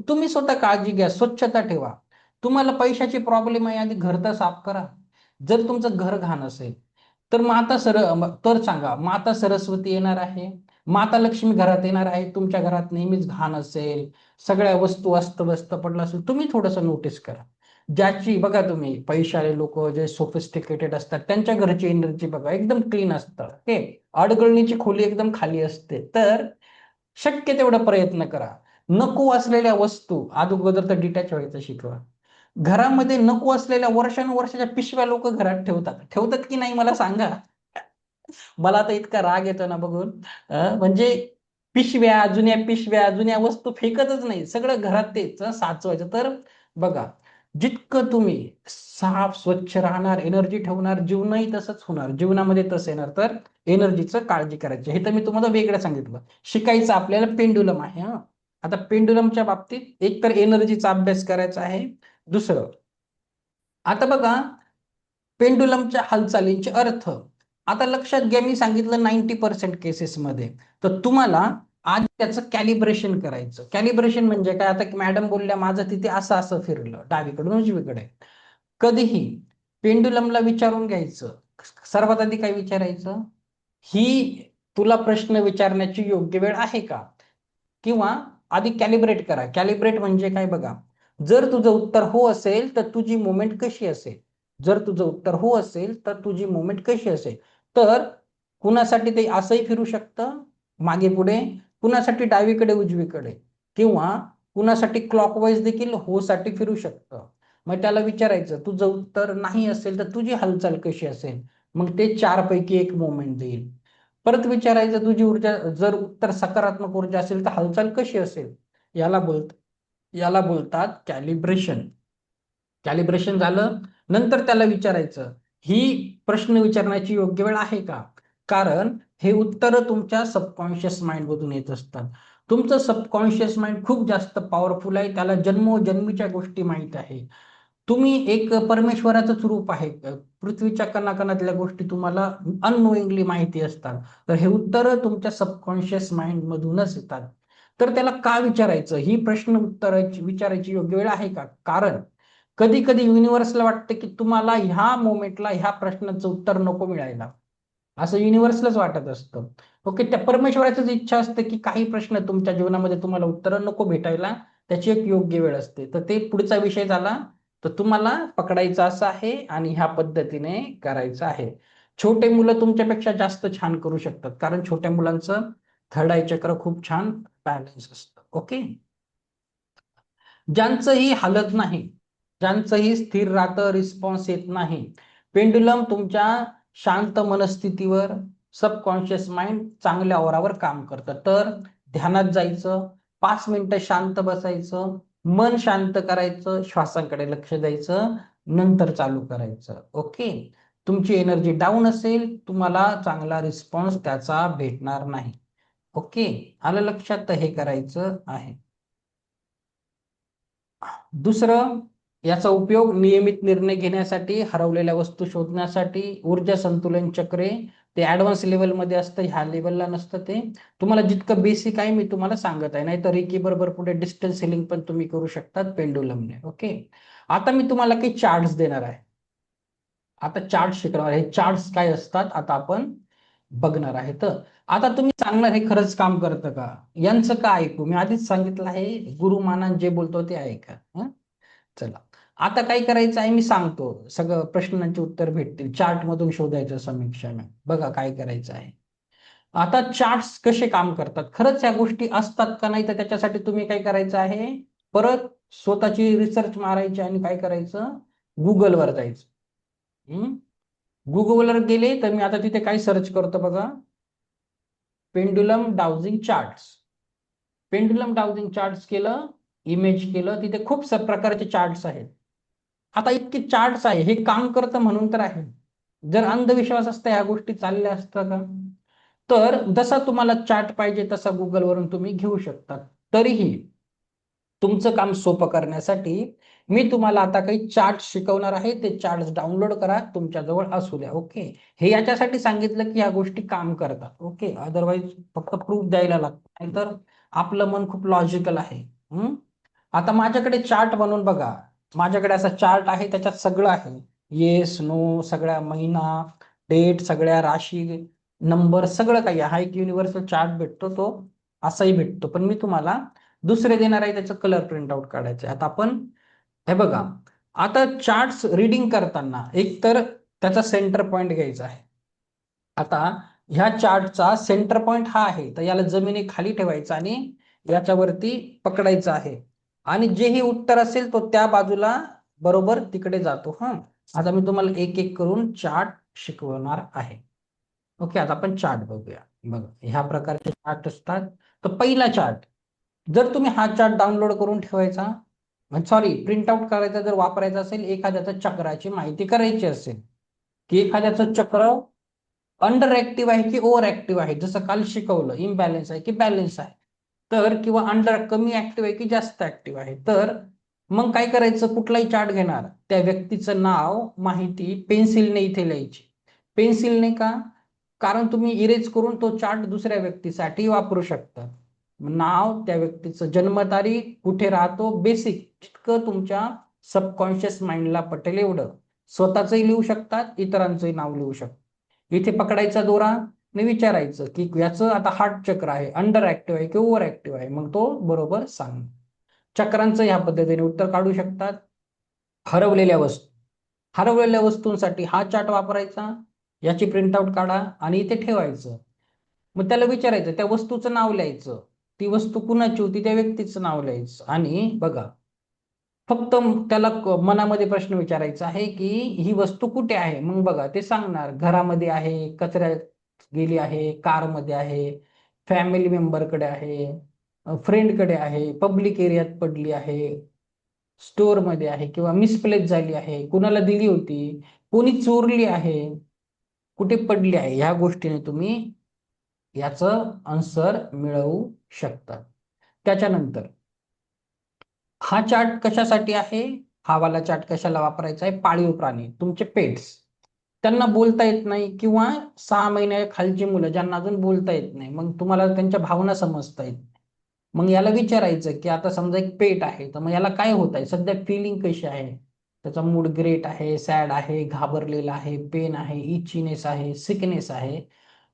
तुम्ही स्वतः काळजी घ्या, स्वच्छता ठेवा. तुम्हाला पैशाची प्रॉब्लेम आहे, आधी घर तर साफ करा. जर तुमचं घर घाण असेल तर तर सांगा माता सरस्वती येणार आहे, माता लक्ष्मी घरात येणार आहे. तुमच्या घरात नेहमीच घाण असेल, सगळ्या वस्तू अस्तव्यस्त पडला असेल, तुम्ही थोडंसं नोटीस करा. ज्याची बघा तुम्ही पैशाळे लोक जे सोफिस्टिकेटेड असतात त्यांच्या घरची एनर्जी बघा एकदम क्लीन असतं. ओके, अडगळणीची खोली एकदम खाली असते. तर शक्य तेवढा प्रयत्न करा. नको असलेल्या वस्तू अगोदर तर डिटॅच व्हायचं शिकवा. घरामध्ये नको असलेल्या वर्षानुवर्षाच्या पिशव्या लोक घरात ठेवतात की नाही मला सांगा. मला आता इतका राग येतो ना बघून. म्हणजे जुन्या जुन्या वस्तू फेकतच नाही, सगळं घरात तेच साचवायचं. तर बघा, जितकं तुम्ही साफ स्वच्छ राहणार, एनर्जी ठेवणार, जीवनही तसंच होणार. जीवनामध्ये तसं येणार. तर एनर्जीचं काळजी करायची. हे तर मी तुम्हाला वेगळं सांगितलं. शिकायचं आपल्याला पेंडुलम आहे. आता पेंडुलमच्या बाबतीत एक तर एनर्जीचा अभ्यास करायचा आहे. दुसरं, आता बघा पेंडुलमच्या हालचालींचे अर्थ. आता लक्षात घ्या, मी सांगितलं 90% केसेसमध्ये. तर तुम्हाला आज त्याचं कॅलिब्रेशन करायचं. कॅलिब्रेशन म्हणजे काय, आता मॅडम बोलल्या माझं तिथे असं असं फिरलं डावीकडून उजवीकडे. कधीही पेंडुलमला विचारून घ्यायचं. सर्वात आधी काय विचारायचं, ही तुला प्रश्न विचारण्याची योग्य वेळ आहे का? किंवा आधी कॅलिब्रेट करा. कॅलिब्रेट म्हणजे काय बघा, जर तुझं उत्तर हो असेल तर तुझी मुवमेंट कशी असेल. जर तुझं उत्तर हो असेल तर तुझी मुवमेंट कशी असेल. तर कुणासाठी ते असंही फिरू शकतं मागे पुढे, कुणासाठी डावीकडे उजवीकडे, किंवा कुणासाठी क्लॉकवाईज देखील हो साठी फिरू शकतं. मग त्याला विचारायचं तुझं उत्तर नाही असेल तर तुझी हालचाल कशी असेल. मग ते 4 पैकी 1 मुवमेंट देईल. परत विचारायचं तुझी ऊर्जा, जर उत्तर सकारात्मक ऊर्जा असेल तर हालचाल कशी असेल. याला बोलतात कॅलिब्रेशन. कॅलिब्रेशन झालं, नंतर त्याला विचारायचं ही प्रश्न विचारण्याची योग्य वेळ आहे का. कारण हे उत्तर तुमच्या सबकॉन्शियस माइंड मधून येत असतात. तुमचं सबकॉन्शियस माइंड खूप जास्त पॉवरफुल आहे. त्याला जन्मोजन्मीच्या गोष्टी माहित आहे. तुम्ही एक परमेश्वराचंच रूप आहे. पृथ्वीच्या कणाकणातल्या गोष्टी तुम्हाला अननोईंगली माहिती असतात. तर हे उत्तर तुमच्या सबकॉन्शियस माइंड मधूनच येतात. तर त्याला का विचारायचं, ही प्रश्न विचारायची योग्य वेळ आहे का. कारण कधी कधी युनिव्हर्सला वाटतं की तुम्हाला ह्या मोमेंटला ह्या प्रश्नाचं उत्तर नको मिळायला, असं युनिव्हर्सलाच वाटत असतं. ओके, त्या परमेश्वराचीच इच्छा असते की काही प्रश्न तुमच्या जीवनामध्ये तुम्हाला उत्तर नको भेटायला, त्याची एक योग्य वेळ असते. तर ते पुढचा विषय झाला. तर तुम्हाला पकडायचं असं आहे आणि ह्या पद्धतीने करायचं आहे. छोटे मुलं तुमच्यापेक्षा जास्त छान करू शकतात कारण छोट्या मुलांचं थर्ड आय चक्र खूप छान बॅलन्स असतं. ओके, ज्यांचंही हलत नाही, ज्यांचंही स्थिर राहतं, रिस्पॉन्स येत नाही, पेंडुलम तुमच्या शांत मनस्थितीवर, सबकॉन्शियस माइंड चांगल्या ओरावर काम करतं. तर ध्यानात जायचं, 5 मिनिटं शांत बसायचं, मन शांत करायचं, श्वासांकडे लक्ष द्यायचं, नंतर चालू करायचं. ओके, तुमची एनर्जी डाऊन असेल, तुम्हाला चांगला रिस्पॉन्स त्याचा भेटणार नाही. ओके, आलं लक्षात. हे करायचं आहे. दुसरं, याचा उपयोग नियमित निर्णय घेण्यासाठी, हरवलेल्या वस्तू शोधण्यासाठी, ऊर्जा संतुलन चक्रे, ते ऍडव्हान्स लेवलमध्ये असतं, ह्या लेवलला नसतं ते. तुम्हाला जितकं बेसिक आहे मी तुम्हाला सांगत आहे, नाही तर रिकी बरोबर पुढे डिस्टन्स हिलिंग पण तुम्ही करू शकतात पेंडुलमने. ओके, आता मी तुम्हाला काही चार्ट्स देणार आहे. आता चार्ट शिकणार आहे. चार्ट्स काय असतात आता आपण बघणार आहे. तर आता तुम्ही सांगणार हे खरंच काम करतं का? यांचं का ऐकू? मी आधीच सांगितलं आहे, गुरु मानन जे बोलतो ते ऐका. हं? चला, आता काय करायचं आहे मी सांगतो. सगळं प्रश्नांची उत्तर भेटतील. चार्ट मधून शोधायचं समीक्षा. बघा काय करायचं आहे. आता चार्ट्स कसे काम करतात, खरंच या गोष्टी असतात का नाही, तर त्याच्यासाठी तुम्ही काय करायचं आहे, परत स्वतःची रिसर्च मारायची आणि काय करायचं, गुगलवर जायचं. गुगलवर गेले तर मी आता तिथे काय सर्च करतो बघा, pendulum dowsing charts. Pendulum dowsing charts केलं, इमेज केलं, तिथे खूप प्रकारचे चार्ट्स आहेत. आता इतके चार्ट्स आहे, हे काम करतं म्हणून तर आहे. जर अंधविश्वास असता ह्या गोष्टी चालल्या असतात का? तर जसा तुम्हाला चार्ट पाहिजे तसा गुगलवरून तुम्ही घेऊ शकता. तरीही तुमचं काम सोपं करण्यासाठी मी तुम्हाला आता काही चार्ट शिकवणार आहे. ते चार्ट डाउनलोड करा, तुमच्याजवळ असू द्या. ओके, हे याच्यासाठी सांगितलं की ह्या गोष्टी काम करतात. ओके, अदरवाईज फक्त प्रूफ द्यायला लागतं, नाहीतर आपलं मन खूप लॉजिकल आहे. आता माझ्याकडे चार्ट बनवून बघा, माझ्याकडे असा चार्ट आहे, त्याच्यात सगळं आहे, येस नो, सगळ्या महिना, डेट, सगळ्या राशी, नंबर, सगळं काही. हा एक युनिव्हर्सल चार्ट भेटतो, तो असाही भेटतो. पण मी तुम्हाला दुसरे देणार आहे, त्याचं कलर प्रिंट आउट काढायचं. आता आपण हे बघा, आता चार्ट्स रीडिंग करताना एक तर त्याचा सेंटर पॉइंट घ्यायचा आहे. आता ह्या चार्टचा सेंटर पॉइंट हा आहे, तर याला जमिनी खाली ठेवायचा आणि याच्यावरती पकडायचं आहे, आणि जेही उत्तर असेल तो त्या बाजूला बरोबर तिकडे जातो. आता मी तुम्हाला एक एक करून चार्ट शिकवणार आहे. ओके, आता आपण चार्ट बघूया. बघा, ह्या प्रकारचे चार्ट असतात. तर पहिला चार्ट, जर तुम्ही हा चार्ट डाउनलोड करून ठेवायचा, सॉरी प्रिंट आउट करायचा, जर वापरायचा असेल, एखाद्याच्या चक्राची माहिती करायची असेल की एखाद्याचं चक्र अंडर ऍक्टिव्ह आहे की ओव्हर ऍक्टिव्ह आहे, जसं काल शिकवलं, इम्बॅलन्स आहे की बॅलन्स आहे, तर किंवा अंडर कमी ऍक्टिव्ह आहे की जास्त ऍक्टिव्ह आहे, तर मग काय करायचं, कुठलाही चार्ट घेणार, त्या व्यक्तीचं नाव, माहिती पेन्सिलने इथे लिहायची. पेन्सिलने का? कारण तुम्ही इरेज करून तो चार्ट दुसऱ्या व्यक्तीसाठी वापरू शकता. नाव, त्या व्यक्तीचं जन्मतारीख, कुठे राहतो, बेसिक जितकं तुमच्या सबकॉन्शियस माइंडला पटेल एवढं. स्वतःचंही लिहू शकतात, इतरांचंही नाव लिहू शकतात. इथे पकडायचा दोरा आणि विचारायचं की याचं आता हार्ट चक्र आहे, अंडर ऍक्टिव्ह आहे की ओव्हर ऍक्टिव्ह आहे, मग तो बरोबर सांग. चक्रांचं ह्या पद्धतीने उत्तर काढू शकतात. हरवलेल्या वस्तू, हरवलेल्या वस्तूंसाठी हा चार्ट वापरायचा, याची प्रिंटआउट काढा आणि इथे ठेवायचं. मग त्याला विचारायचं, त्या वस्तूचं नाव लिहायचं, ती वस्तू कुणाची होती त्या व्यक्तीचं नाव लिहायचं, आणि बघा फक्त त्याला मनामध्ये प्रश्न विचारायचा आहे की ही वस्तू कुठे आहे. मग बघा ते सांगणार, घरामध्ये आहे, कचऱ्यात गेली आहे, कारमध्ये आहे, फॅमिली मेंबरकडे आहे, फ्रेंडकडे आहे, पब्लिक एरियात पडली आहे, स्टोअर मध्ये आहे, किंवा मिसप्लेस झाली आहे, कुणाला दिली होती, कोणी चोरली आहे, कुठे पडली आहे. ह्या गोष्टीने तुम्ही याचं आन्सर मिळवू शकता. त्याच्यानंतर हा चार्ट कशासाठी आहे, हा वाला चार्ट कशाला वापरायचा आहे, पाळीव प्राणी, तुमचे पेट्स, त्यांना बोलता येत नाही, किंवा 6 महिन्या खालची मुलं ज्यांना अजून बोलता येत नाही, मग तुम्हाला त्यांच्या भावना समजता येत नाही. मग याला विचारायचं की आता समजा एक पेट आहे, तर मग याला काय होत आहे, सध्या फिलिंग कशी आहे, त्याचा मूड ग्रेट आहे, सॅड आहे, घाबरलेला आहे, पेन आहे, इचीनेस आहे, सिकनेस आहे,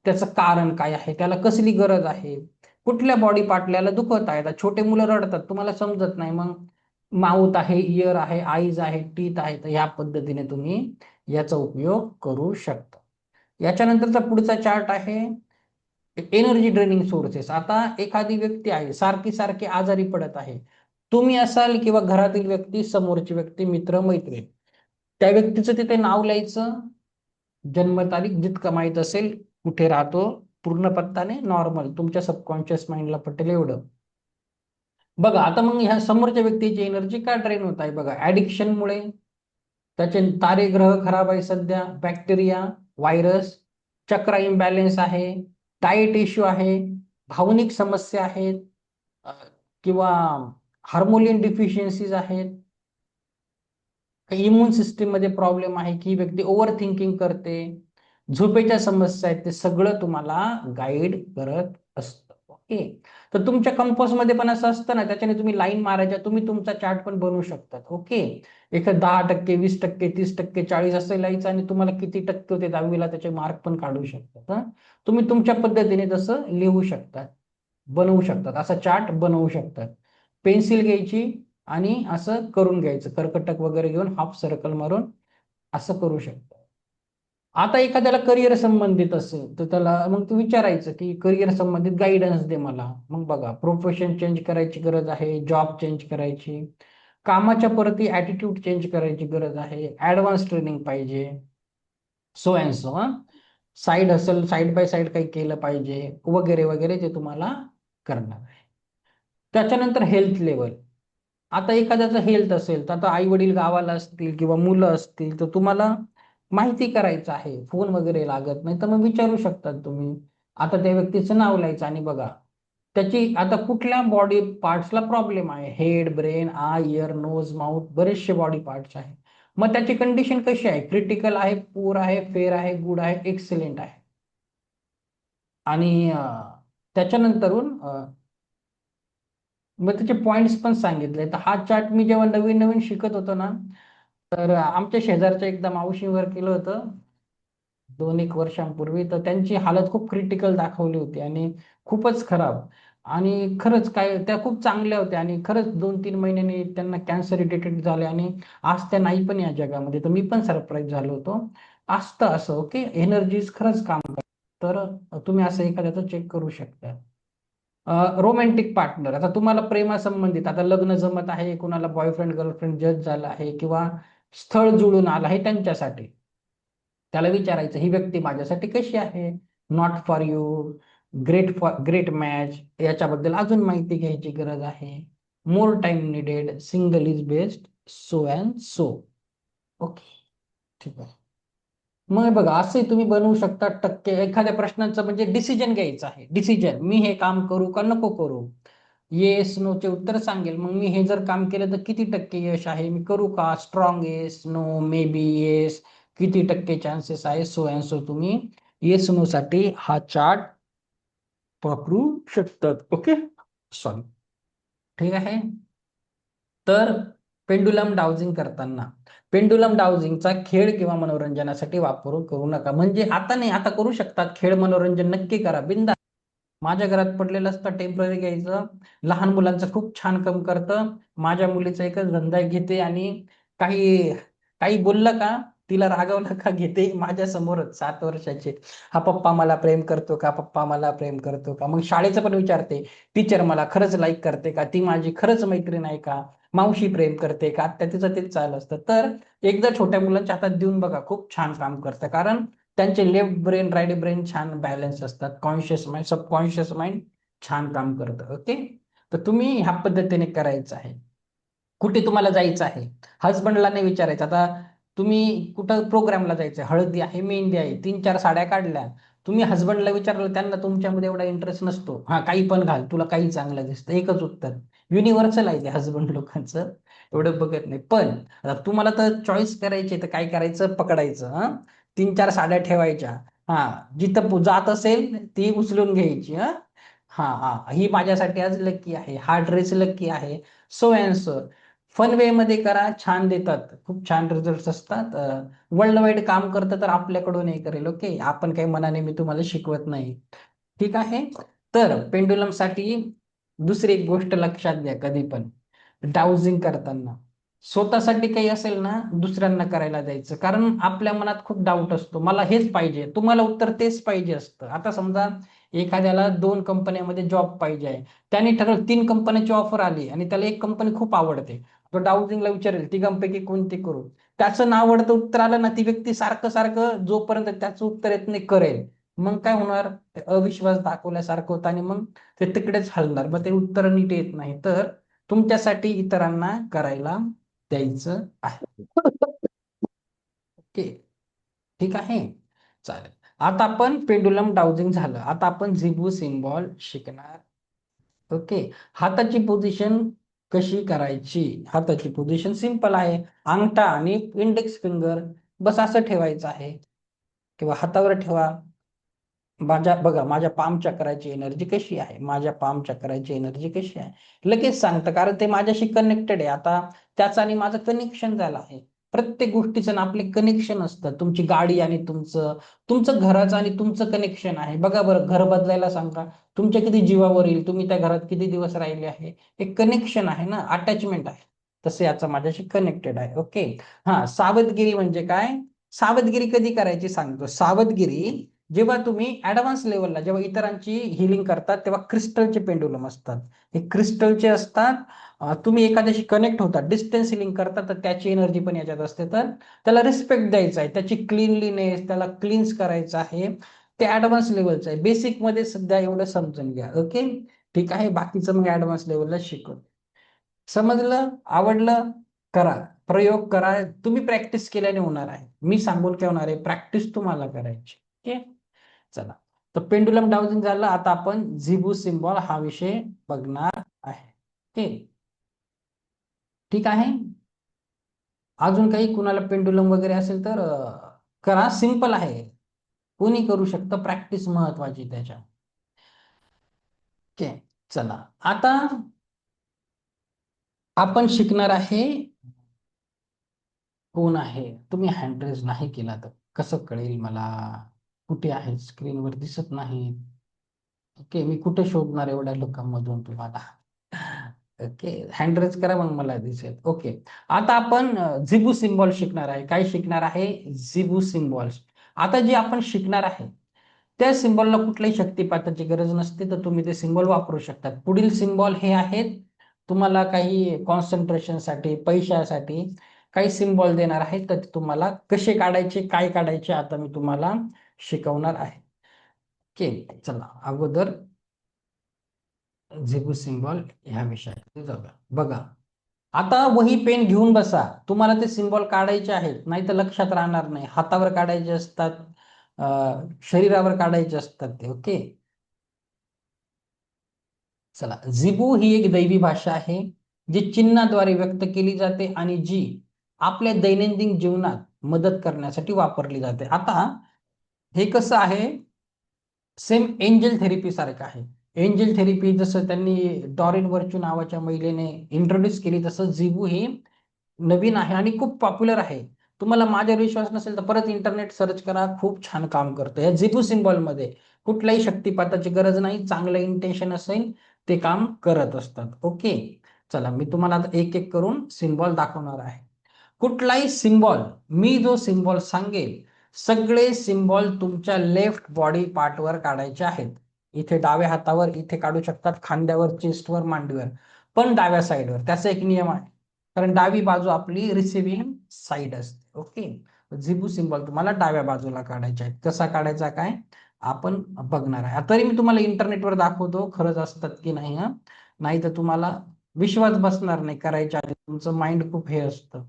त्याचं कारण काय आहे, त्याला कसली गरज आहे, कुठल्या बॉडी पार्टला दुखत आहे. छोटे मुलं रडतात, तुम्हाला समजत नाही, मग माउथ आहे, इयर आहे, आईज आहे, टीथ आहे, तर ह्या पद्धतीने तुम्ही याचा उपयोग करू शकता. याच्यानंतरचा पुढचा चार्ट आहे एनर्जी ड्रेनिंग सोर्सेस. आता एखादी व्यक्ती आहे, सारखी सारखी आजारी पडत आहे, तुम्ही असाल किंवा घरातील व्यक्ती, समोरची व्यक्ती, मित्र, मैत्रीण, त्या व्यक्तीचं तिथे नाव लिहायचं, जन्मतारीख जितकं माहीत असेल, कुठे राहतो, पूर्ण पत्ताने, नॉर्मल, तुमच्या सबकॉन्शियस माइंडला पटेल एवढं. बघा आता मग ह्या समोरच्या व्यक्तीची एनर्जी का ड्रेन होत आहे, बघा ऍडिक्शनमुळे, त्याचे तारे ग्रह खराब आहे सध्या, बॅक्टेरिया, व्हायरस, चक्र इम्बॅलेन्स आहे, डाएट इश्यू आहे, भावनिक समस्या आहेत, किंवा हार्मोनियन डिफिशियन्सीज आहेत, काही इम्युन सिस्टीम मध्ये प्रॉब्लेम आहे की ही व्यक्ती ओव्हर थिंकिंग करते, झोपेच्या समस्या आहेत, ते सगळं तुम्हाला गाईड करत असतं. ओके. तर तुमच्या कंपास मध्ये पण असं असतं ना, त्याच्याने तुम्ही लाईन मारायच्या, तुम्ही तुमचा चार्ट पण बनवू शकतात. ओके. एक 10%, 20%, 30%, 40 असं लिहायचं आणि तुम्हाला किती टक्के होते 10वीला त्याचे मार्क पण काढू शकतात. तुम्ही तुमच्या पद्धतीने तसं लिहू शकतात, बनवू शकतात, असा चार्ट बनवू शकतात. पेन्सिल घ्यायची आणि असं करून घ्यायचं, कर्कटक वगैरे घेऊन हाफ सर्कल मारून असं करू शकतात. आता एखाद्याला करिअर संबंधित असेल तर त्याला मग तू विचारायचं की करिअर संबंधित गाईडन्स दे मला. मग बघा, प्रोफेशन चेंज करायची गरज आहे, जॉब चेंज करायची, कामाच्या प्रती ऍटिट्यूड चेंज करायची गरज आहे, ऍडव्हान्स ट्रेनिंग पाहिजे, so and so. Side hustle, side by side काही केलं पाहिजे वगैरे वगैरे, ते तुम्हाला करणार आहे. त्याच्यानंतर हेल्थ लेवल. आता एखाद्याचं हेल्थ असेल तर आता आई वडील गावाला असतील किंवा मुलं असतील तर तुम्हाला माहिती करायचं आहे, फोन वगैरे लागत नाही तर मग विचारू शकतात तुम्ही. आता त्या व्यक्तीचं नाव लिहायचं आणि बघा त्याची आता कुठल्या बॉडी पार्ट्सला प्रॉब्लेम आहे, head, brain, eye, ear, nose, mouth, बरेचसे बॉडी पार्ट्स आहे. मग त्याची कंडिशन कशी आहे, क्रिटिकल आहे, पुअर आहे, फेअर आहे, गुड आहे, एक्सलेंट आहे. आणि त्याच्यानंतरून मग त्याचे पॉइंट्स पण सांगितले. तर हा चार्ट मी जेव्हा नवीन नवीन शिकत होतो ना, तर आमच्या शेजारच्या एकदा मावशीवर केलं होतं 2-1 वर्षांपूर्वी. तर त्यांची हालत खूप क्रिटिकल दाखवली होती आणि खूपच खराब. आणि खरंच काय त्या खूप चांगल्या होत्या आणि खरंच 2-3 महिन्यांनी त्यांना कॅन्सर डिटेक्ट झाले आणि आज त्या नाही पण या जगामध्ये. तर मी पण सरप्राईज झालो होतो. असतं असं. ओके. एनर्जीज खरंच काम करतात. तर तुम्ही असं एखाद्याचं चेक करू शकता. रोमॅन्टिक पार्टनर, आता तुम्हाला प्रेमासंबंधित आता लग्न जमत आहे, कुणाला बॉयफ्रेंड गर्लफ्रेंड जज झाला आहे किंवा स्थळ जुळून आलं आहे त्यांच्यासाठी, त्याला विचारायचं ही व्यक्ती माझ्यासाठी कशी आहे, not for you, great match, याच्याबद्दल अजून माहिती घ्यायची गरज आहे, more time needed, single is best, so and so. Okay. ठीक आहे. मग बघा असंही तुम्ही बनवू शकता टक्के. एखाद्या प्रश्नाचं म्हणजे डिसिजन घ्यायचं आहे, डिसिजन, मी हे काम करू का नको करू, येस नो चे उत्तर सांगेल. मग मी हे जर काम केलं तर किती टक्के यश आहे, मी करू का, strong yes, no, maybe, yes, किती टक्के चान्सेस आहे, सो अँड सो. तुम्ही येस नो साठी हा चार्ट वापरू शकतात. ओके. सॉरी. ठीक आहे. तर पेंडुलम डाउजिंग करताना पेंडुलम डाउजिंगचा खेळ किंवा मनोरंजनासाठी वापर करू नका. म्हणजे आता नाही, आता करू शकतात, खेळ मनोरंजन नक्की करा, बिंदा. माझ्या घरात पडलेलं असतं, टेम्पररी घ्यायचं, लहान मुलांचं खूप छान काम करतं. माझ्या मुलीचा एकच धंदा घेते आणि काही काही बोललं का, तिला रागवलं का घेते माझ्या समोरच 7 वर्षाचे, हा पप्पा मला प्रेम करतो का, पप्पा मला प्रेम करतो का. मग शाळेचं पण विचारते, टीचर मला खरंच लाईक करते का, ती माझी खरंच मैत्रीण आहे का, मावशी प्रेम करते का, त्या तिचं तेच चालू असतं. तर एकदा छोट्या मुलांच्या हातात देऊन बघा, खूप छान काम करतं. कारण त्यांचे लेफ्ट ब्रेन राईट ब्रेन छान बॅलन्स असतात, कॉन्शियस माइंड सबकॉन्शियस माइंड छान काम करतं. ओके. तर तुम्ही ह्या पद्धतीने करायचं आहे. कुठे तुम्हाला जायचं आहे, हजबंडला नाही विचारायचं. आता तुम्ही कुठं प्रोग्रामला जायचं, हळदी आहे, मेहंदी आहे, 3-4 साड्या काढल्या, तुम्ही हजबंडला विचारलं, त्यांना तुमच्यामध्ये एवढा इंटरेस्ट नसतो. हा काही पण घाल, तुला काही चांगलं दिसतं, एकच उत्तर. युनिव्हर्सल आहे ते हजबंड लोकांचं, एवढं बघत नाही. पण आता तुम्हाला तर चॉईस करायची, तर काय करायचं, पकडायचं. 3-4 साड्या ठेवायच्या. हा, जिथं जात असेल ती उचलून घ्यायची. हा हा, ही माझ्यासाठी आज लकी आहे, हा ड्रेस लकी आहे, so and so. Fun way मध्ये करा, छान देतात, खूप छान रिझल्ट असतात. वर्ल्ड वाईड काम करतं तर आपल्याकडून हे करेल. ओके. आपण काही मनाने मी तुम्हाला शिकवत नाही. ठीक आहे. तर पेंडुलम साठी दुसरी एक गोष्ट लक्षात घ्या, कधी पण डाउजिंग करताना स्वतःसाठी काही असेल ना, दुसऱ्यांना करायला द्यायचं. कारण आपल्या मनात खूप डाऊट असतो, मला हेच पाहिजे, तुम्हाला उत्तर तेच पाहिजे असतं. आता समजा एखाद्याला 2 कंपन्यांमध्ये जॉब पाहिजे आहे, त्याने ठरवलं 3 कंपन्यांची ऑफर आली आणि त्याला एक कंपनी खूप आवडते, तो डाउजिंगला विचारेल तिघांपैकी कोणती करू. त्याचं नावडतं उत्तर आलं ना, ती व्यक्ती सारखं सारखं जोपर्यंत त्याचं उत्तर येत नाही करेल. मग काय होणार, अविश्वास दाखवल्यासारखं होतं आणि मग ते तिकडेच हलणार, मग ते उत्तर नीट येत नाही. तर तुमच्यासाठी इतरांना करायला द्यायचं आहे. ओके. ठीक आहे. चालेल. आता आपण पेंडुलम डाउजिंग झालं, आता आपण झिगू सिम्बॉल शिकणार. ओके. हाताची पोझिशन कशी करायची. हाताची पोझिशन सिंपल आहे. अंगठा आणि इंडेक्स फिंगर बस असं ठेवायचं आहे किंवा हातावर ठेवा. बघा माझ्या पाम चक्राची एनर्जी कशी आहे, माझ्या पाम चक्राची एनर्जी कशी आहे, लगेच सांगतं, कारण ते माझ्याशी कनेक्टेड आहे. आता त्याचं आणि माझं कनेक्शन झालं आहे. प्रत्येक गोष्टीचं ना आपले कनेक्शन असतं. तुमची गाडी आणि तुमचं तुमचं घराचं आणि तुमचं कनेक्शन आहे. बघा बरं, घर बदलायला सांगा, तुमच्या किती जीवावर येईल, तुम्ही त्या घरात किती दिवस राहिले आहे, एक कनेक्शन आहे ना, अटॅचमेंट आहे. तसे याचं माझ्याशी कनेक्टेड आहे. ओके. हा, सावधगिरी म्हणजे काय? सावधगिरी कधी करायची सांगतो. सावधगिरी जेव्हा तुम्ही ऍडव्हान्स लेवलला जेव्हा इतरांची हिलिंग करतात तेव्हा क्रिस्टलचे पेंडुलम असतात. हे क्रिस्टलचे असतात. तुम्ही एखाद्याशी कनेक्ट होता, डिस्टन्स हिलिंग करतात, तर त्याची एनर्जी पण याच्यात असते. तर त्याला रिस्पेक्ट द्यायचा आहे, त्याची क्लीनलीनेस, त्याला क्लीन्स करायचं आहे. ते ऍडव्हान्स लेवलचं आहे. बेसिक मध्ये सध्या एवढं समजून घ्या. ओके, ठीक आहे. बाकीचं मग ऍडव्हान्स लेवलला शिकवतो. समजलं? आवडलं? करा, प्रयोग करा. तुम्ही प्रॅक्टिस केल्याने होणार आहे. मी सांगून काय होणार आहे, प्रॅक्टिस तुम्हाला करायची. ओके, चला. तर पेंडुलम डाउजिंग झालं. आता आपण झिबू सिम्बॉल हा विषय बघणार आहे. ओके, ठीक आहे. अजून काही कुणाला पेंडुलम वगैरे असेल तर करा. सिंपल आहे, कोणी करू शकतं. प्रॅक्टिस महत्वाची त्याच्या. ओके, चला. आता आपण शिकणार आहे. कोण आहे? तुम्ही हँड रेज नाही केला तर कसं कळेल मला? कुठे आहे? स्क्रीनवर दिसत नाही. ओके, मी कुठे शोधणार एवढ्या लोकांमधून तुम्हाला? ओके, हँड रेज करा, मग मला दिसेल. ओके, आता आपण झिबू सिम्बॉल शिकणार आहे. काय शिकणार आहे? झिबू सिम्बॉल्स. आता जे आपण शिकणार आहे त्या सिम्बॉलला कुठल्याही शक्तिपाताची गरज नसते, तर तुम्ही ते सिम्बॉल वापरू शकतात. पुढील सिम्बॉल हे आहेत, तुम्हाला काही कॉन्सन्ट्रेशनसाठी, पैशासाठी काही सिम्बॉल देणार आहे, तर तुम्हाला कसे काढायचे, काय काढायचे, आता मी तुम्हाला शिकवणार आहे. ओके, चला. अगोदर झिबू सिम्बॉल ह्या विषयात जाऊया. बघा, आता वही पेन घेऊन बसा. तुम्हाला ते सिम्बॉल काढायचे आहेत, नाही तर लक्षात राहणार नाही. हातावर काढायचे असतात, शरीरावर काढायचे असतात ते. ओके, चला. झिबू ही एक दैवी भाषा आहे जी चिन्हाद्वारे व्यक्त केली जाते आणि जी आपल्या दैनंदिन जीवनात मदत करण्यासाठी वापरली जाते. आता हे कसं आहे, सेम एंजल थेरपी सारखं आहे. एंजल थेरपी जसं त्यांनी डॉरिन वर्चू नावाच्या महिलेने इंट्रोड्यूस केली, तसं झिबू ही नवीन आहे आणि खूप पॉप्युलर आहे. तुम्हाला माझ्यावर विश्वास नसेल तर परत इंटरनेट सर्च करा, खूप छान काम करतं. या झिबू सिम्बॉल मध्ये कुठल्याही शक्तिपाताची गरज नाही. चांगलं इंटेन्शन असेल ते काम करत असतात. ओके, चला. मी तुम्हाला आता एक एक करून सिम्बॉल दाखवणार आहे. कुठलाही सिम्बॉल, मी जो सिम्बॉल सांगेल, सगळे सिम्बॉल तुमच्या लेफ्ट बॉडी पार्टवर काढायचे आहेत. इथे डाव्या हातावर, इथे काढू शकतात, खांद्यावर, चेस्टवर, मांडीवर, पण डाव्या साईडवर. त्याचा एक नियम आहे, कारण डावी बाजू आपली रिसिव्हिंग साईड असते. ओके, झिबू सिम्बॉल तुम्हाला डाव्या बाजूला काढायचा आहे. कसा काढायचा काय आपण बघणार आहे. तरी मी तुम्हाला इंटरनेटवर दाखवतो, खरंच असतात की नाही. नाही तर तुम्हाला विश्वास बसणार नाही करायच्या आधी. तुमचं माइंड खूप हे असतं,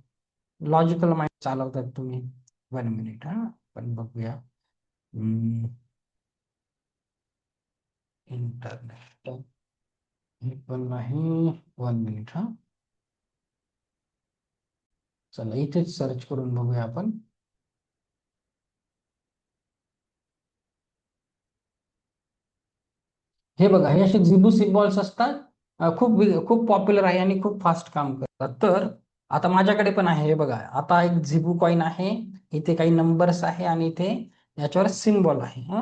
लॉजिकल माइंड चालवतात तुम्ही. 1 मिनिट, आपण बघूया. इंटरनेट हे पण नाही. 1 मिनिट. चला, इथेच सर्च करून बघूया आपण. हे बघा, हे असे झिबू सिम्बॉल्स असतात. खूप खूप पॉप्युलर आहे आणि खूप फास्ट काम करतात. तर आता माझ्याकडे पण आहे. हे बघा, आता एक झिबू कॉइन आहे, इथे काही नंबर्स आहे आणि इथे याच्यावर सिम्बॉल आहे.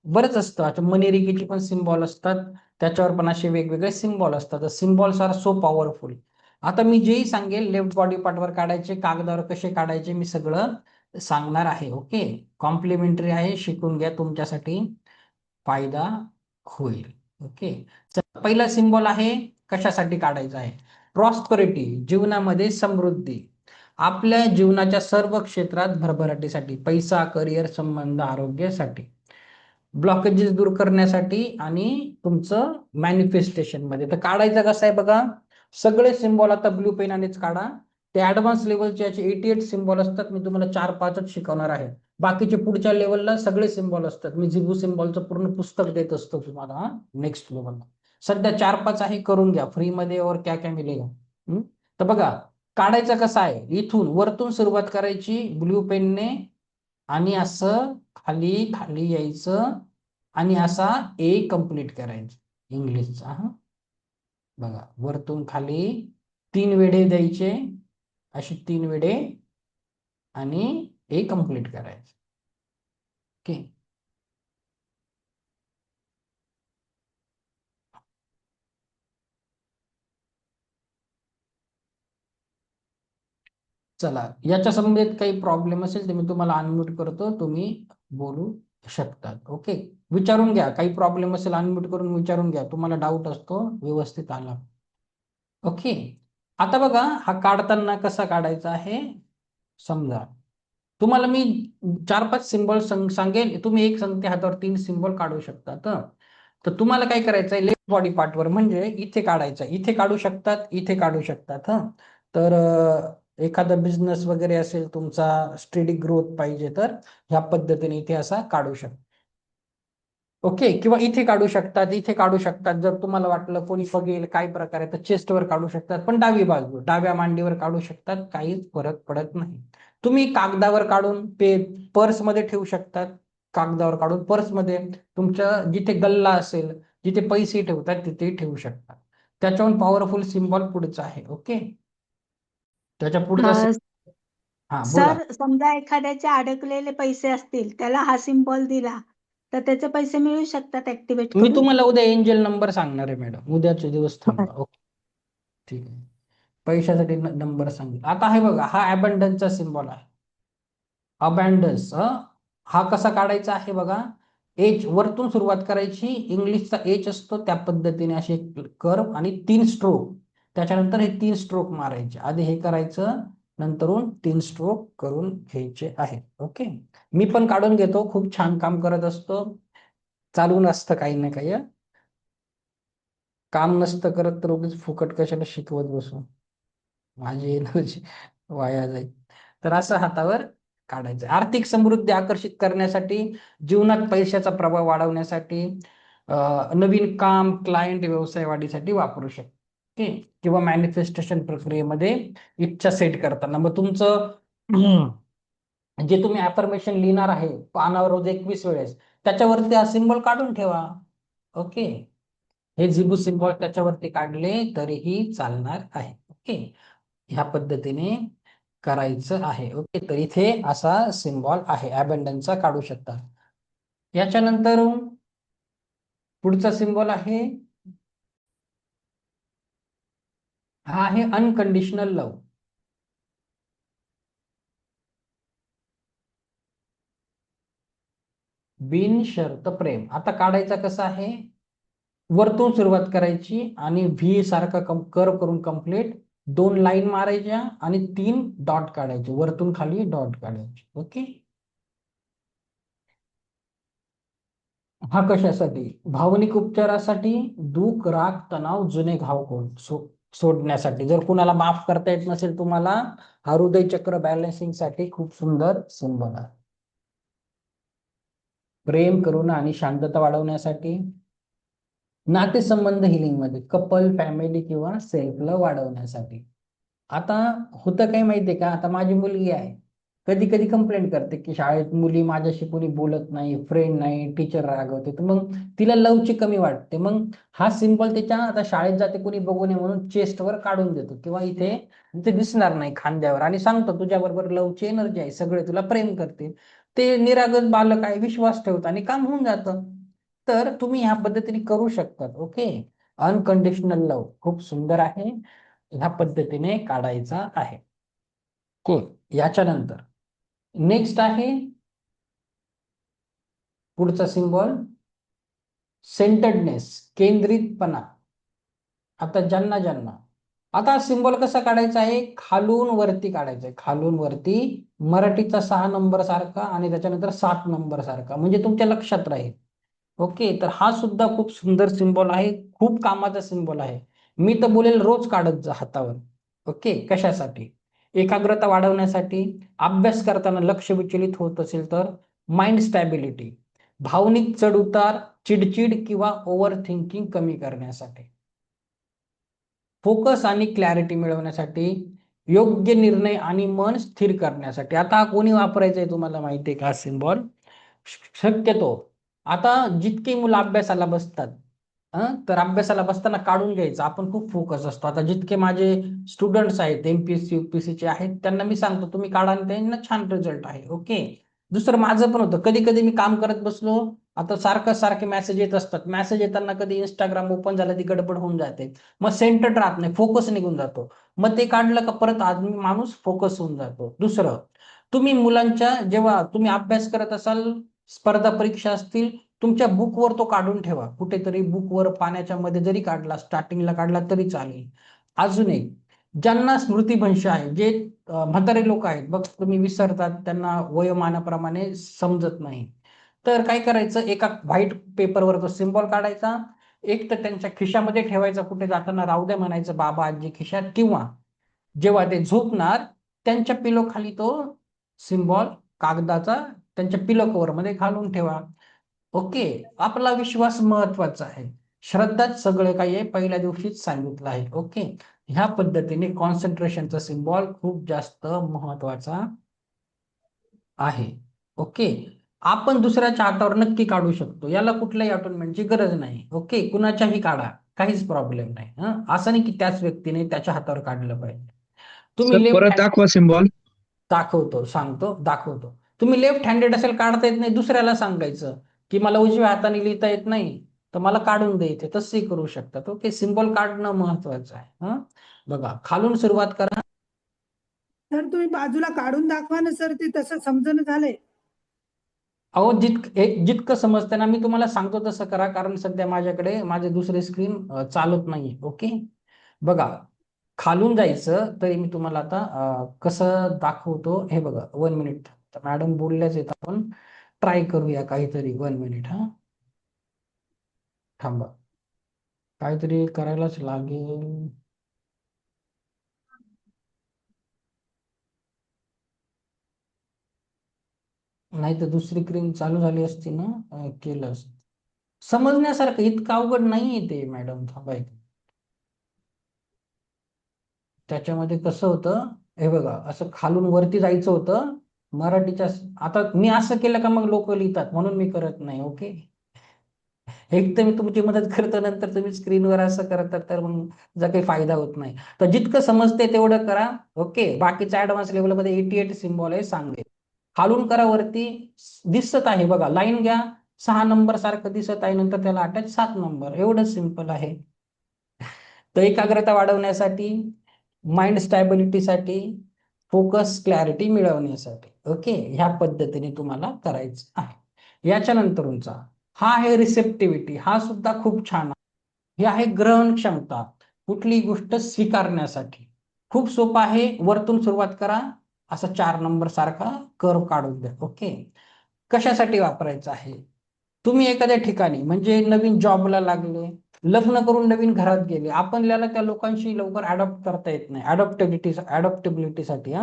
बरंच असतं. आता मनेरिकेचे पण सिम्बॉल असतात, त्याच्यावर पण असे वेगवेगळे सिम्बॉल असतात. Symbols are so powerful. आता मी जेही सांगेल लेफ्ट बॉडी पार्टवर काढायचे, कागदावर कसे काढायचे, मी सगळं सांगणार आहे. ओके, कॉम्प्लिमेंटरी आहे, शिकून घ्या, तुमच्यासाठी फायदा होईल. ओके, पहिला सिम्बॉल आहे, कशासाठी काढायचा आहे? प्रॉस्परिटी, जीवनामध्ये समृद्धी, आपल्या जीवनाच्या सर्व क्षेत्रात भरभराटीसाठी, पैसा, करिअर, संबंध, आरोग्यासाठी, ब्लॉकेजेस दूर करण्यासाठी आणि तुमचं मॅनिफेस्टेशन मध्ये. तर काढायचं कसं आहे बघा, सगळे सिम्बॉल आता ब्लू पेनानेच काढा. ते ऍडव्हान्स लेवलचे याचे 88 सिम्बॉल असतात. मी तुम्हाला 4-5च शिकवणार आहे. बाकीचे पुढच्या लेवलला सगळे सिम्बॉल असतात. मी झिबू सिम्बॉलचं पूर्ण पुस्तक देत असतो तुम्हाला नेक्स्ट लेवलला. सध्या 4-5 आहे, करून घ्या फ्रीमध्ये और क्या क्या मिलेगा. तर बघा काढायचं कसं आहे, इथून वरतून सुरुवात करायची ब्ल्यू पेनने आणि असं खाली खाली यायचं आणि असा ए कम्प्लीट करायचं इंग्लिशचा. हा बघा वरतून खाली 3 वेढे द्यायचे, अशी 3 वेढे आणि ए कम्प्लीट करायचं. ओके. चला याच्या संबंधित काही प्रॉब्लेम असेल तर मी तुम्हाला अनम्यूट करतो, तुम्ही बोलू शकतात. ओके, विचारून घ्या. काही प्रॉब्लेम असेल अनम्यूट करून विचारून घ्या, तुम्हाला डाऊट असतो व्यवस्थित आला. ओके, आता बघा हा काढताना कसा काढायचा आहे. समजा तुम्हाला मी 4-5 सिंबल सांगेल, तुम्ही एक संगती हातावर 3 सिंबल काढू शकतात. तर तुम्हाला काय करायचं आहे, लेफ्ट बॉडी पार्टवर म्हणजे इथे काढायचं, इथे काढू शकतात, इथे काढू शकतात. तर एखादा बिझनेस वगैरे असेल तुमचा, स्टेडी ग्रोथ पाहिजे तर ह्या पद्धतीने इथे असा काढू शकता. ओके, किंवा इथे काढू शकतात, इथे काढू शकतात. जर तुम्हाला वाटलं कोणी बघेल काय प्रकार आहे तर चेस्टवर काढू शकतात, पण डावी बाजू डाव्या मांडीवर काढू शकतात, काहीच फरक पडत नाही. तुम्ही कागदावर काढून पर्समध्ये ठेवू शकतात, कागदावर काढून पर्समध्ये तुमच्या जिथे गल्ला असेल, जिथे पैसे ठेवतात तिथे ठेवू शकतात. त्याच्याहून पॉवरफुल सिम्बॉल पुढचा आहे. ओके, त्याच्या पुढचा हा बोला. सर समजा एखाद्याचे अडकलेले पैसे असतील, त्याला हा सिम्बॉल दिला तर त्याचे पैसे मिळू शकतात ऍक्टिव्हेट मी करून. तुम्हाला उद्या एंजल नंबर सांगणार आहे मॅडम, उद्याचे दिवस थांबा. ओके ठीक आहे, पैशासाठी नंबर सांगेल. आता हे बघा हा अबंडन्सचा सिम्बॉल आहे. अबंडन्स हा कसा काढायचा आहे बघा, एच वरतून सुरुवात करायची, इंग्लिशचा एच असतो त्या पद्धतीने असे कर्व आणि 3 स्ट्रोक, त्याच्यानंतर हे 3 स्ट्रोक मारायचे. आधी हे करायचं, नंतरून 3 स्ट्रोक करून घ्यायचे आहे. ओके, मी पण काढून घेतो, खूप छान काम करत असतो, चालू नसतं काही ना काही, काम नसतं करत तर उगीच फुकट कशाला शिकवत बसू, माझी एनर्जी वाया जाईल. तर असं हातावर काढायचं. आर्थिक समृद्धी आकर्षित करण्यासाठी, जीवनात पैशाचा प्रभाव वाढवण्यासाठी, नवीन काम, क्लायंट, व्यवसाय वाढीसाठी वापरू शकतो. ओके, किंवा मॅनिफेस्टेशन प्रक्रियेमध्ये इच्छा सेट करताना मग तुमचं जे तुम्ही अफर्मेशन लिहिणार आहे पानावर रोज 21 वेळेस, त्याच्यावरती हा सिम्बॉल काढून ठेवा. ओके, हे झिबू सिम्बॉल त्याच्यावरती काढले तरीही चालणार आहे. ओके, ह्या पद्धतीने करायचं आहे. ओके, तर इथे असा सिम्बॉल आहे अबंडन्सचा, काढू शकता. याच्यानंतर पुढचा सिम्बॉल आहे, हा आहे अनकंडिशनल लव्ह. बिनशर्त प्रेम. आता काढायचा कसा आहे, वरतून सुरुवात करायची आणि व्ही सारखा कर्व करून कंप्लीट 2 लाईन मारायच्या आणि 3 डॉट काढायचे, वरतून खाली डॉट काढायचे. ओके, हा कशासाठी, भावनिक उपचारासाठी, दुःख, राग, तणाव, जुने घाव सोडण्यासाठी. जर कुणाला माफ करता येत नसेल तुम्हाला, हा हृदय चक्र बॅलन्सिंग साठी खूप सुंदर सिंबल आहे. प्रेम, करुणा आणि शांतता वाढवण्यासाठी, नातेसंबंध हिलिंग मध्ये, कपल, फॅमिली किंवा सेल्फ लव्ह वाढवण्यासाठी. आता होतं काय माहितीये का, आता माझी मुलगी आहे, कधी कधी कंप्लेंट करते की शाळेत मुली माझ्याशी कोणी बोलत नाही, फ्रेंड नाही, टीचर रागवते, तर मग तिला लवची कमी वाटते. मग हा सिम्बॉल तिच्या, आता शाळेत जाते कोणी बघू नये म्हणून चेस्टवर काढून देतो किंवा इथे इथे दिसणार नाही खांद्यावर, आणि सांगतो तुझ्याबरोबर लवची एनर्जी आहे, सगळे तुला प्रेम करते. ते निरागस बालक आहे, विश्वास ठेवतं आणि काम होऊन जातं. तर तुम्ही ह्या पद्धतीने करू शकतात. ओके, अनकंडिशनल लव्ह खूप सुंदर आहे, ह्या पद्धतीने काढायचा आहे. याच्यानंतर नेक्स्ट आहे पुढचा सिम्बॉल सेंटर्डनेस, केंद्रितपणा. आता ज्यांना आता सिम्बॉल कसा काढायचा आहे, खालून वरती काढायचा आहे, खालून वरती, मराठीचा 6 नंबर सारखा आणि त्याच्यानंतर 7 नंबर सारखा, म्हणजे तुमच्या लक्षात राहील. ओके, तर हा सुद्धा खूप सुंदर सिम्बॉल आहे, खूप कामाचा सिम्बॉल आहे. मी तर बोलेल रोज काढत जा हातावर. ओके, कशासाठी, एकाग्रता वाढवण्यासाठी, अभ्यास करताना लक्ष विचलित होत असेल तर, माइंड स्टॅबिलिटी, भावनिक चढउतार, चिडचिड किंवा ओव्हर थिंकिंग कमी करण्यासाठी, फोकस आणि क्लॅरिटी मिळवण्यासाठी, योग्य निर्णय आणि मन स्थिर करण्यासाठी. आता हा कोणी वापरायचा आहे तुम्हाला माहिती आहे का सिम्बॉल? शक्यतो आता जितकी मुलं अभ्यासाला बसतात तर अभ्यासाला बसताना काढून घ्यायचं. आपण खूप फोकस असतो. आता जितके माझे स्टुडंट्स आहेत एमपीएससी यूपीएससीचे आहेत त्यांना मी सांगतो तुम्ही काढा आणि त्यांना छान रिझल्ट आहे. ओके. दुसरं माझं पण होतं, कधी कधी मी काम करत बसलो, आता सारखे मेसेज येत असतात, मेसेज येताना कधी इंस्टाग्राम ओपन झालं ती गडबड होऊन जाते, मग सेंटर राहत नाही, फोकस निघून जातो. मग ते काढलं का परत आदमी माणूस फोकस होऊन जातो. दुसरं, तुम्ही मुलांच्या जेव्हा तुम्ही अभ्यास करत असाल, स्पर्धा परीक्षा असतील, तुमच्या बुकवर तो काढून ठेवा. कुठेतरी बुकवर पाण्याच्या मध्ये जरी काढला, स्टार्टिंगला काढला तरी चालेल. अजून एक, ज्यांना स्मृतिभ्रंश आहे, जे म्हातारे लोक आहेत बघ, तुम्ही विसरतात, त्यांना वयोमानाप्रमाणे समजत नाही, तर काय करायचं, एका व्हाईट पेपरवर तो सिम्बॉल काढायचा, एक तर त्यांच्या खिशामध्ये ठेवायचा, कुठे जाताना राहू द्या म्हणायचं बाबा आजी खिशात, किंवा जेव्हा ते झोपणार त्यांच्या पिलो खाली तो सिम्बॉल कागदाचा त्यांच्या पिलो कव्हर मध्ये घालून ठेवा. ओके. आपला विश्वास महत्वाचा आहे, श्रद्धाच सगळं काही आहे, पहिल्या दिवशीच सांगितलं आहे. ओके. ह्या पद्धतीने कॉन्सन्ट्रेशनचा सिम्बॉल खूप जास्त महत्वाचा आहे. ओके. आपण दुसऱ्याच्या हातावर नक्की काढू शकतो, याला कुठल्याही अटोनमेंटची गरज नाही. ओके. कुणाच्याही काढा, काहीच प्रॉब्लेम नाही. असं नाही की त्याच व्यक्तीने त्याच्या हातावर काढलं पाहिजे. तुम्ही लेफ्ट परत दाखवा सिम्बॉल. दाखवतो, सांगतो, दाखवतो. तुम्ही लेफ्ट हँडेड असेल, काढता येत नाही, दुसऱ्याला सांगायचं की मला उजव्या हाताने लिहिता येत नाही तर मला काढून द्यायचे, तसंही करू शकतात. ओके. सिम्बॉल काढणं महत्वाचं आहे. बघा, खालून सुरुवात करा. सर तुम्ही बाजूला काढून दाखवा ना सर, ते तसं समजणं झालंय. अहो, जितकं समजतं ना, मी तुम्हाला सांगतो तसं करा, कारण सध्या माझ्याकडे माझे दुसरे स्क्रीन चालत नाहीये. ओके. बघा, खालून जायचं, तरी मी तुम्हाला आता कसं दाखवतो हे बघा. 1 मिनिट. मॅडम बोलल्याच आहेत, आपण ट्राय करूया काहीतरी. 1 मिनिट. थांबा, काहीतरी करायलाच लागेल. नाही तर दुसरी स्क्रीन चालू झाली असती ना, केलं असतं. समजण्यासारखं इतकं अवघड नाहीये ते मॅडम. थांबा एक. त्याच्यामध्ये कसं होतं हे बघा, असं खालून वरती जायचं होतं मराठीच्या. आता मी असं केलं का मग लोक लिहितात, म्हणून मी करत नाही. ओके. एक तर मी तुमची मदत करतो, नंतर तुम्ही स्क्रीनवर असं करतात, तर मग जर काही फायदा होत नाही. तर जितकं समजते तेवढं करा. ओके. बाकीच्या ऍडव्हान्स लेवलमध्ये 88 सिम्बॉल आहे, सांगेल. खालून करा, वरती दिसत आहे बघा, लाईन घ्या, 6 नंबर सारखं दिसत आहे, नंतर त्याला अटॅच 7 नंबर. एवढं सिंपल आहे. तर एकाग्रता वाढवण्यासाठी, माइंड स्टॅबिलिटीसाठी, फोकस क्लॅरिटी मिळवण्यासाठी. ओके. ह्या पद्धतीने तुम्हाला करायचं आहे. याच्यानंतरचा हा आहे रिसेप्टिव्हिटी. हा सुद्धा खूप छान आहे. हे आहे ग्रहण क्षमता, कुठली गोष्ट स्वीकारण्यासाठी. खूप सोपं आहे. वरतून सुरुवात करा, असा 4 नंबर सारखा कर्व काढून द्या. ओके. कशासाठी वापरायचं आहे, तुम्ही एखाद्या ठिकाणी म्हणजे नवीन जॉबला लागले, लग्न करून नवीन घरात गेले, आपल्याला त्या लोकांशी लवकर अडॉप्ट करता येत नाही, अडॉप्टेबिलिटीसाठी.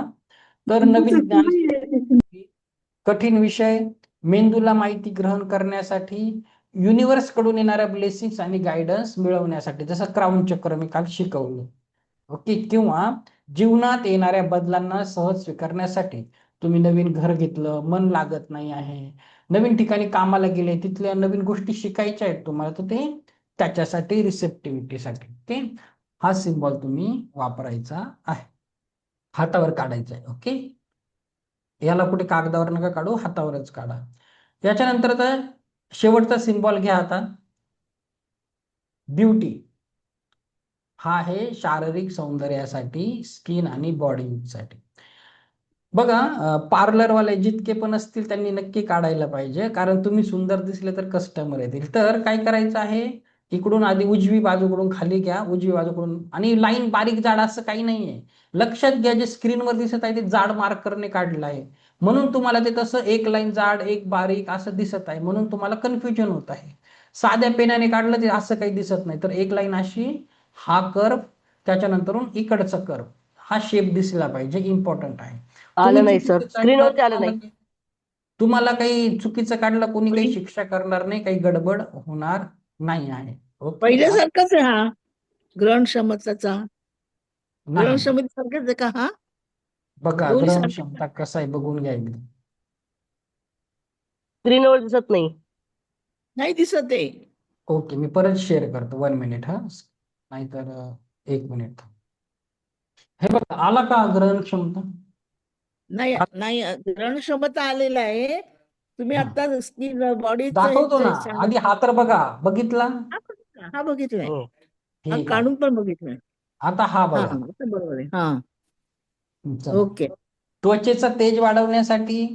तर नवीन ज्ञान, कठीण विषय, मेंदूला माहिती ग्रहण करण्यासाठी, युनिव्हर्स कडून येणाऱ्या ब्लेसिंग्स आणि गायडन्स मिळवण्यासाठी, जसं क्राऊन चक्र मी काल शिकवलं. ओके. किंवा जीवनात येणाऱ्या बदलांना सहज स्वीकारण्यासाठी. तुम्ही नवीन घर घेतलं, मन लागत नाही आहे, नवीन ठिकाणी कामाला गेले, तिथल्या नवीन गोष्टी शिकायच्या आहेत तुम्हाला, तर ते त्याच्यासाठी, रिसेप्टिव्हिटीसाठी. ओके. हा सिम्बॉल तुम्ही वापरायचा आहे, हातावर काढायचा आहे. ओके. याला कुठे कागदावर नका काढू, हातावरच काढा. याच्यानंतर तर शेवटचा सिम्बॉल घ्या आता, ब्युटी. हा आहे शारीरिक सौंदर्यासाठी, स्किन आणि बॉडीसाठी. बघा, पार्लरवाले जितके पण असतील त्यांनी नक्की काढायला पाहिजे, कारण तुम्ही सुंदर दिसले तर कस्टमर येतील. तर काय करायचं आहे, इकडून आधी उजवी बाजूकडून खाली घ्या, उजवी बाजूकडून, आणि लाईन बारीक जाड असं काही नाहीये. लक्षात घ्या, जे स्क्रीनवर दिसत आहे ते जाड मार्करने काढलं आहे, म्हणून तुम्हाला ते तसं एक लाईन जाड एक बारीक असं दिसत आहे, म्हणून तुम्हाला कन्फ्युजन होत आहे. साध्या पेनाने काढलं ते असं काही दिसत नाही, तर एक लाईन अशी, हा कर्व, त्याच्यानंतरून इकडचा कर्व, हा शेप दिसला पाहिजे, इम्पॉर्टंट आहे. आलं नाही सर, स्क्रीनवरती आलं नाही. तुम्हाला काही चुकीचं काढलं कोणी काही शिक्षा करणार नाही, काही गडबड होणार नाही आहे. ओके. पहिल्यासारखाच आहे हा ग्रहणक्षमतेचा नाही ग्रहणक्षमतेसारखाच आहे का हा बघा दोन्ही ग्रहण सारखे क्षमता कसं आहे बघून घ्या एकदा. स्क्रीनवर दिसत नाही. नाही दिसत आहे. ओके मी परत शेअर करतो 1 मिनिट हा, नाहीतर 1 मिनिट. हे बघा आला का ग्रहण क्षमता? नाही नाही ग्रहणक्षमता आलेला आहे. तुम्ही हा. आता स्किन बॉडी दाखवतो ना आधी हा तर बघा बघितला. हा बघितलाय हो. हा ठीक आहे. काढून पण बघितलाय. आता हा हा बघा. आता बरोबर आहे. हा चला. ओके. त्वचेचा तेज वाढवण्यासाठी,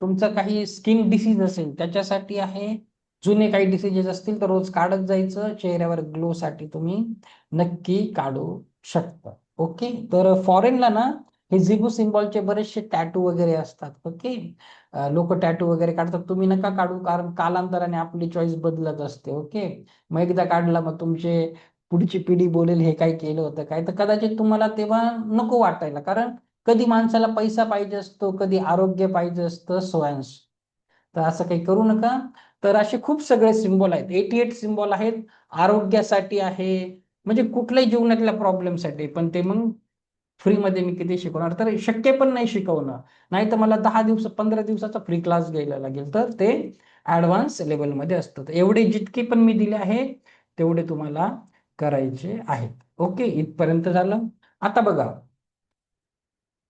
तुमचं काही स्किन डिसीज असेल त्याच्यासाठी आहे, जुने काही डिसीजेस असतील तर रोज काढत जायचं. चेहऱ्यावर ग्लो साठी तुम्ही नक्की काढू शकता. ओके. तर फॉरेनला ना हे झिगू सिम्बॉलचे बरेचसे टॅटू वगैरे असतात. ओके. लोक टॅटू वगैरे काढतात, तुम्ही नका काढू, कारण कालांतराने आपली चॉईस बदलत असते. ओके. मग एकदा काढला मग तुमचे पुढची पिढी बोलेल हे काय केलं होतं काय, तर कदाचित तुम्हाला तेव्हा नको वाटायला, कारण कधी माणसाला पैसा पाहिजे असतो, कधी आरोग्य पाहिजे असतं, सोयन्स. तर असं काही करू नका. तर असे खूप सगळे सिम्बॉल आहेत, 88 सिम्बॉल आहेत. आरोग्यासाठी आहे, म्हणजे कुठल्याही जीवनातल्या प्रॉब्लेमसाठी. पण ते मग फ्रीमध्ये मी किती शिकवणार, तर शक्य पण नाही शिकवणं, नाही तर मला 10 दिवस 15 दिवसाचा फ्री क्लास घ्यायला लागेल. तर ते ऍडव्हान्स लेवलमध्ये असतं. तर एवढे जितके पण मी दिले आहे तेवढे तुम्हाला करायचे आहेत. ओके. इथपर्यंत झालं. आता बघा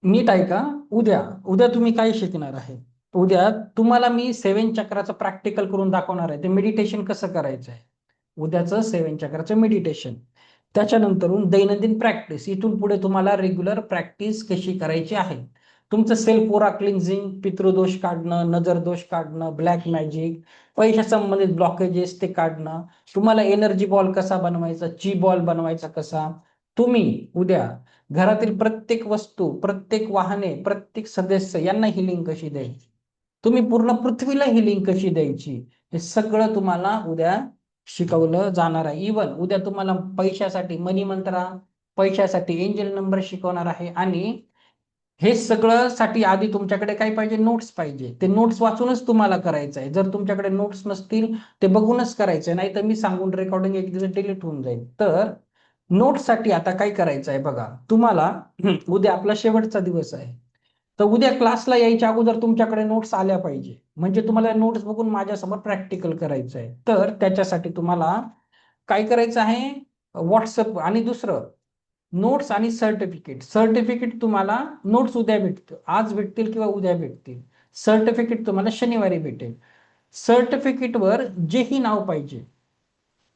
नीट ऐका. उद्या उद्या तुम्ही काय शिकणार आहे. उद्या तुम्हाला मी 7 चक्राचं प्रॅक्टिकल करून दाखवणार आहे. ते मेडिटेशन कसं करायचं आहे, उद्याचं 7 चक्राचं मेडिटेशन. त्याच्यानंतरून दैनंदिन प्रॅक्टिस, इथून पुढे तुम्हाला रेग्युलर प्रॅक्टिस कशी करायची आहे. तुमचं सेल्फ ओरा क्लिन्झिंग, पितृदोष काढणं, नजर दोष काढणं, ब्लॅक मॅजिक, पैशा संबंधित ब्लॉकेजेस ते काढणं, तुम्हाला एनर्जी बॉल कसा बनवायचा, ची बॉल बनवायचा कसा, तुम्ही उद्या घरातील प्रत्येक वस्तू, प्रत्येक वाहने, प्रत्येक सदस्य यांना हिलिंग कशी द्यायची, तुम्ही पूर्ण पृथ्वीला हिलिंग कशी द्यायची, हे सगळं तुम्हाला उद्या शिकवलं जाणार आहे. इवन उद्या तुम्हाला पैशासाठी मनी मंत्रा, पैशासाठी एंजल नंबर शिकवणार आहे. आणि हे सगळं साठी आधी तुमच्याकडे काय पाहिजे, नोट्स पाहिजे. ते नोट्स वाचूनच तुम्हाला करायचं आहे. जर तुमच्याकडे नोट्स नसतील ते बघूनच करायचंय, नाही तर मी सांगून रेकॉर्डिंग एक दिवस डिलीट होऊन जाईल. तर नोट्ससाठी आता काय करायचं आहे बघा, तुम्हाला उद्या आपला शेवटचा दिवस आहे. तर उद्या क्लासला यायच्या अगोदर तुमच्याकडे नोट्स आल्या पाहिजे, म्हणजे तुम्हाला नोट्स बघून माझ्यासमोर प्रॅक्टिकल करायचं आहे. तर त्याच्यासाठी तुम्हाला काय करायचं आहे, व्हॉट्सअप. आणि दुसरं नोट्स आणि सर्टिफिकेट. सर्टिफिकेट तुम्हाला नोट्स उद्या भेटतील, आज भेटतील किंवा उद्या भेटतील. सर्टिफिकेट तुम्हाला शनिवारी भेटेल. सर्टिफिकेटवर जेही नाव पाहिजे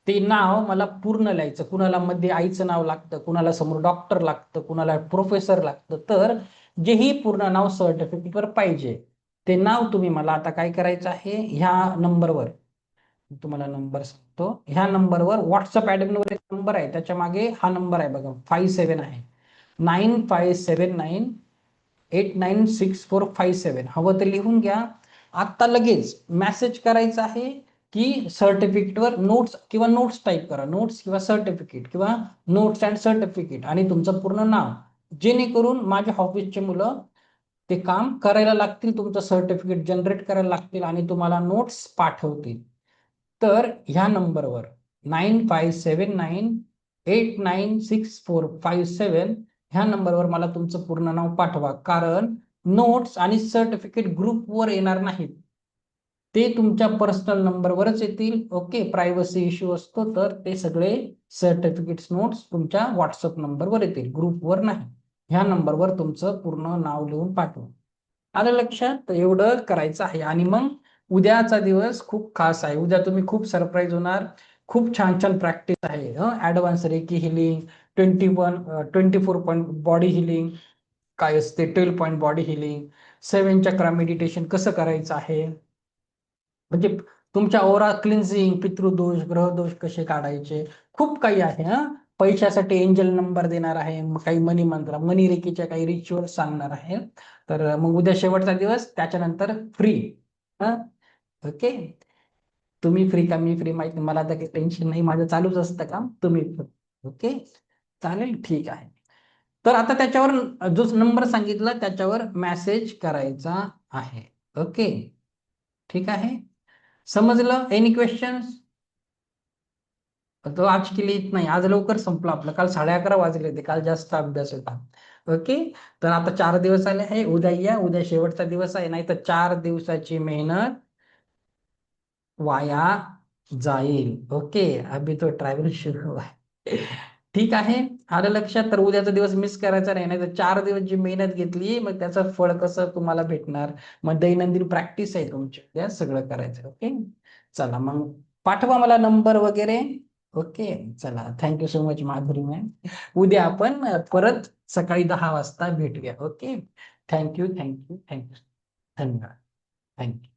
ते नाव मला पूर्ण लिहायचं. कुणाला मध्ये आईचं नाव लागतं, कुणाला समोर डॉक्टर लागतं, कुणाला प्रोफेसर लागतं. तर जेही पूर्ण नाव सर्टिफिकेटवर पाहिजे ते नाव तुम्ही मला आता काय करायचं आहे, ह्या नंबरवर, तुम्हाला नंबर सांगतो, ह्या नंबरवर व्हॉट्सअप ऍडमिनवर एक नंबर आहे, त्याच्या मागे हा नंबर आहे बघा, 57 आहे, 9579896457. हवं तर लिहून घ्या. आता लगेच मेसेज करायचा आहे की सर्टिफिकेटवर नोट्स किंवा नोट्स टाईप करा, नोट्स किंवा सर्टिफिकेट किंवा नोट्स अँड सर्टिफिकेट आणि तुमचं पूर्ण नाव, जेणेकरून माझ्या ऑफिसचे मुलं ते काम करायला लागतील, तुमचं सर्टिफिकेट जनरेट करायला लागतील आणि तुम्हाला नोट्स पाठवतील. तर ह्या नंबरवर 9579896457 ह्या नंबरवर मला तुमचं पूर्ण नाव पाठवा, कारण नोट्स आणि सर्टिफिकेट ग्रुपवर येणार नाहीत, ते तुमच्या पर्सनल नंबरवरच येतील. ओके. प्रायव्हसी इश्यू असतो, तर ते सगळे सर्टिफिकेट्स नोट्स तुमच्या व्हॉट्सअप नंबरवर येतील, ग्रुपवर नाही. ह्या नंबरवर तुमचं पूर्ण नाव लिहून पाठवा. आलं लक्षात? तर एवढं करायचं आहे. आणि मग उद्याचा दिवस खूप खास आहे. उद्या तुम्ही खूप सरप्राईज होणार. खूप छान छान प्रॅक्टिस आहे. Advance reiki healing, 24 point body healing काय असते, 12 point body healing, 7 chakra meditation कसं करायचं आहे, म्हणजे तुमच्या ओरा क्लिन्झिंग, पितृदोष, ग्रहदोष कसे काढायचे, खूप काही आहे. पैशासाठी एंजल नंबर देणार आहे, काही मनी मंत्र, मनी रेकीच्या काही रिच्युअल सांगणार आहे. तर मग उद्या शेवटचा दिवस, त्याच्यानंतर फ्री. ओके. तुम्ही फ्री का मी फ्री माहिती, मला तर काही टेन्शन नाही, माझं चालूच असतं काम, तुम्ही. ओके. चालेल, ठीक आहे. तर आता त्याच्यावर जो नंबर सांगितला त्याच्यावर मेसेज करायचा आहे. ओके. ठीक आहे, समजलं? Any questions? तो आज के लिए इतना ही. आज लवकर संपलं आपलं. काल 11:30 वाजले होते. काल जास्त अभ्यास होता. ओके, तर आता 4 दिवस आले आहे. उद्या या, उद्या शेवटचा दिवस आहे, नाही तर 4 दिवसाची मेहनत वाया जाईल. ओके, अभी तो ट्रॅव्हल सुरू हुआ है. ठीक आहे, आलं लक्षात? तर उद्याचा दिवस मिस करायचा नाही, तर 4 दिवस जी मेहनत घेतली मग त्याचं फळ कसं तुम्हाला भेटणार. मग दैनंदिन प्रॅक्टिस आहे तुमची, उद्या सगळं करायचं. ओके, चला मग पाठवा मला नंबर वगैरे. ओके, चला, thank you so much Madhuri ma'am. उद्या आपण परत सकाळी 10 वाजता भेटूया. ओके, थँक्यू, थँक्यू, थँक्यू, धन्यवाद, थँक्यू.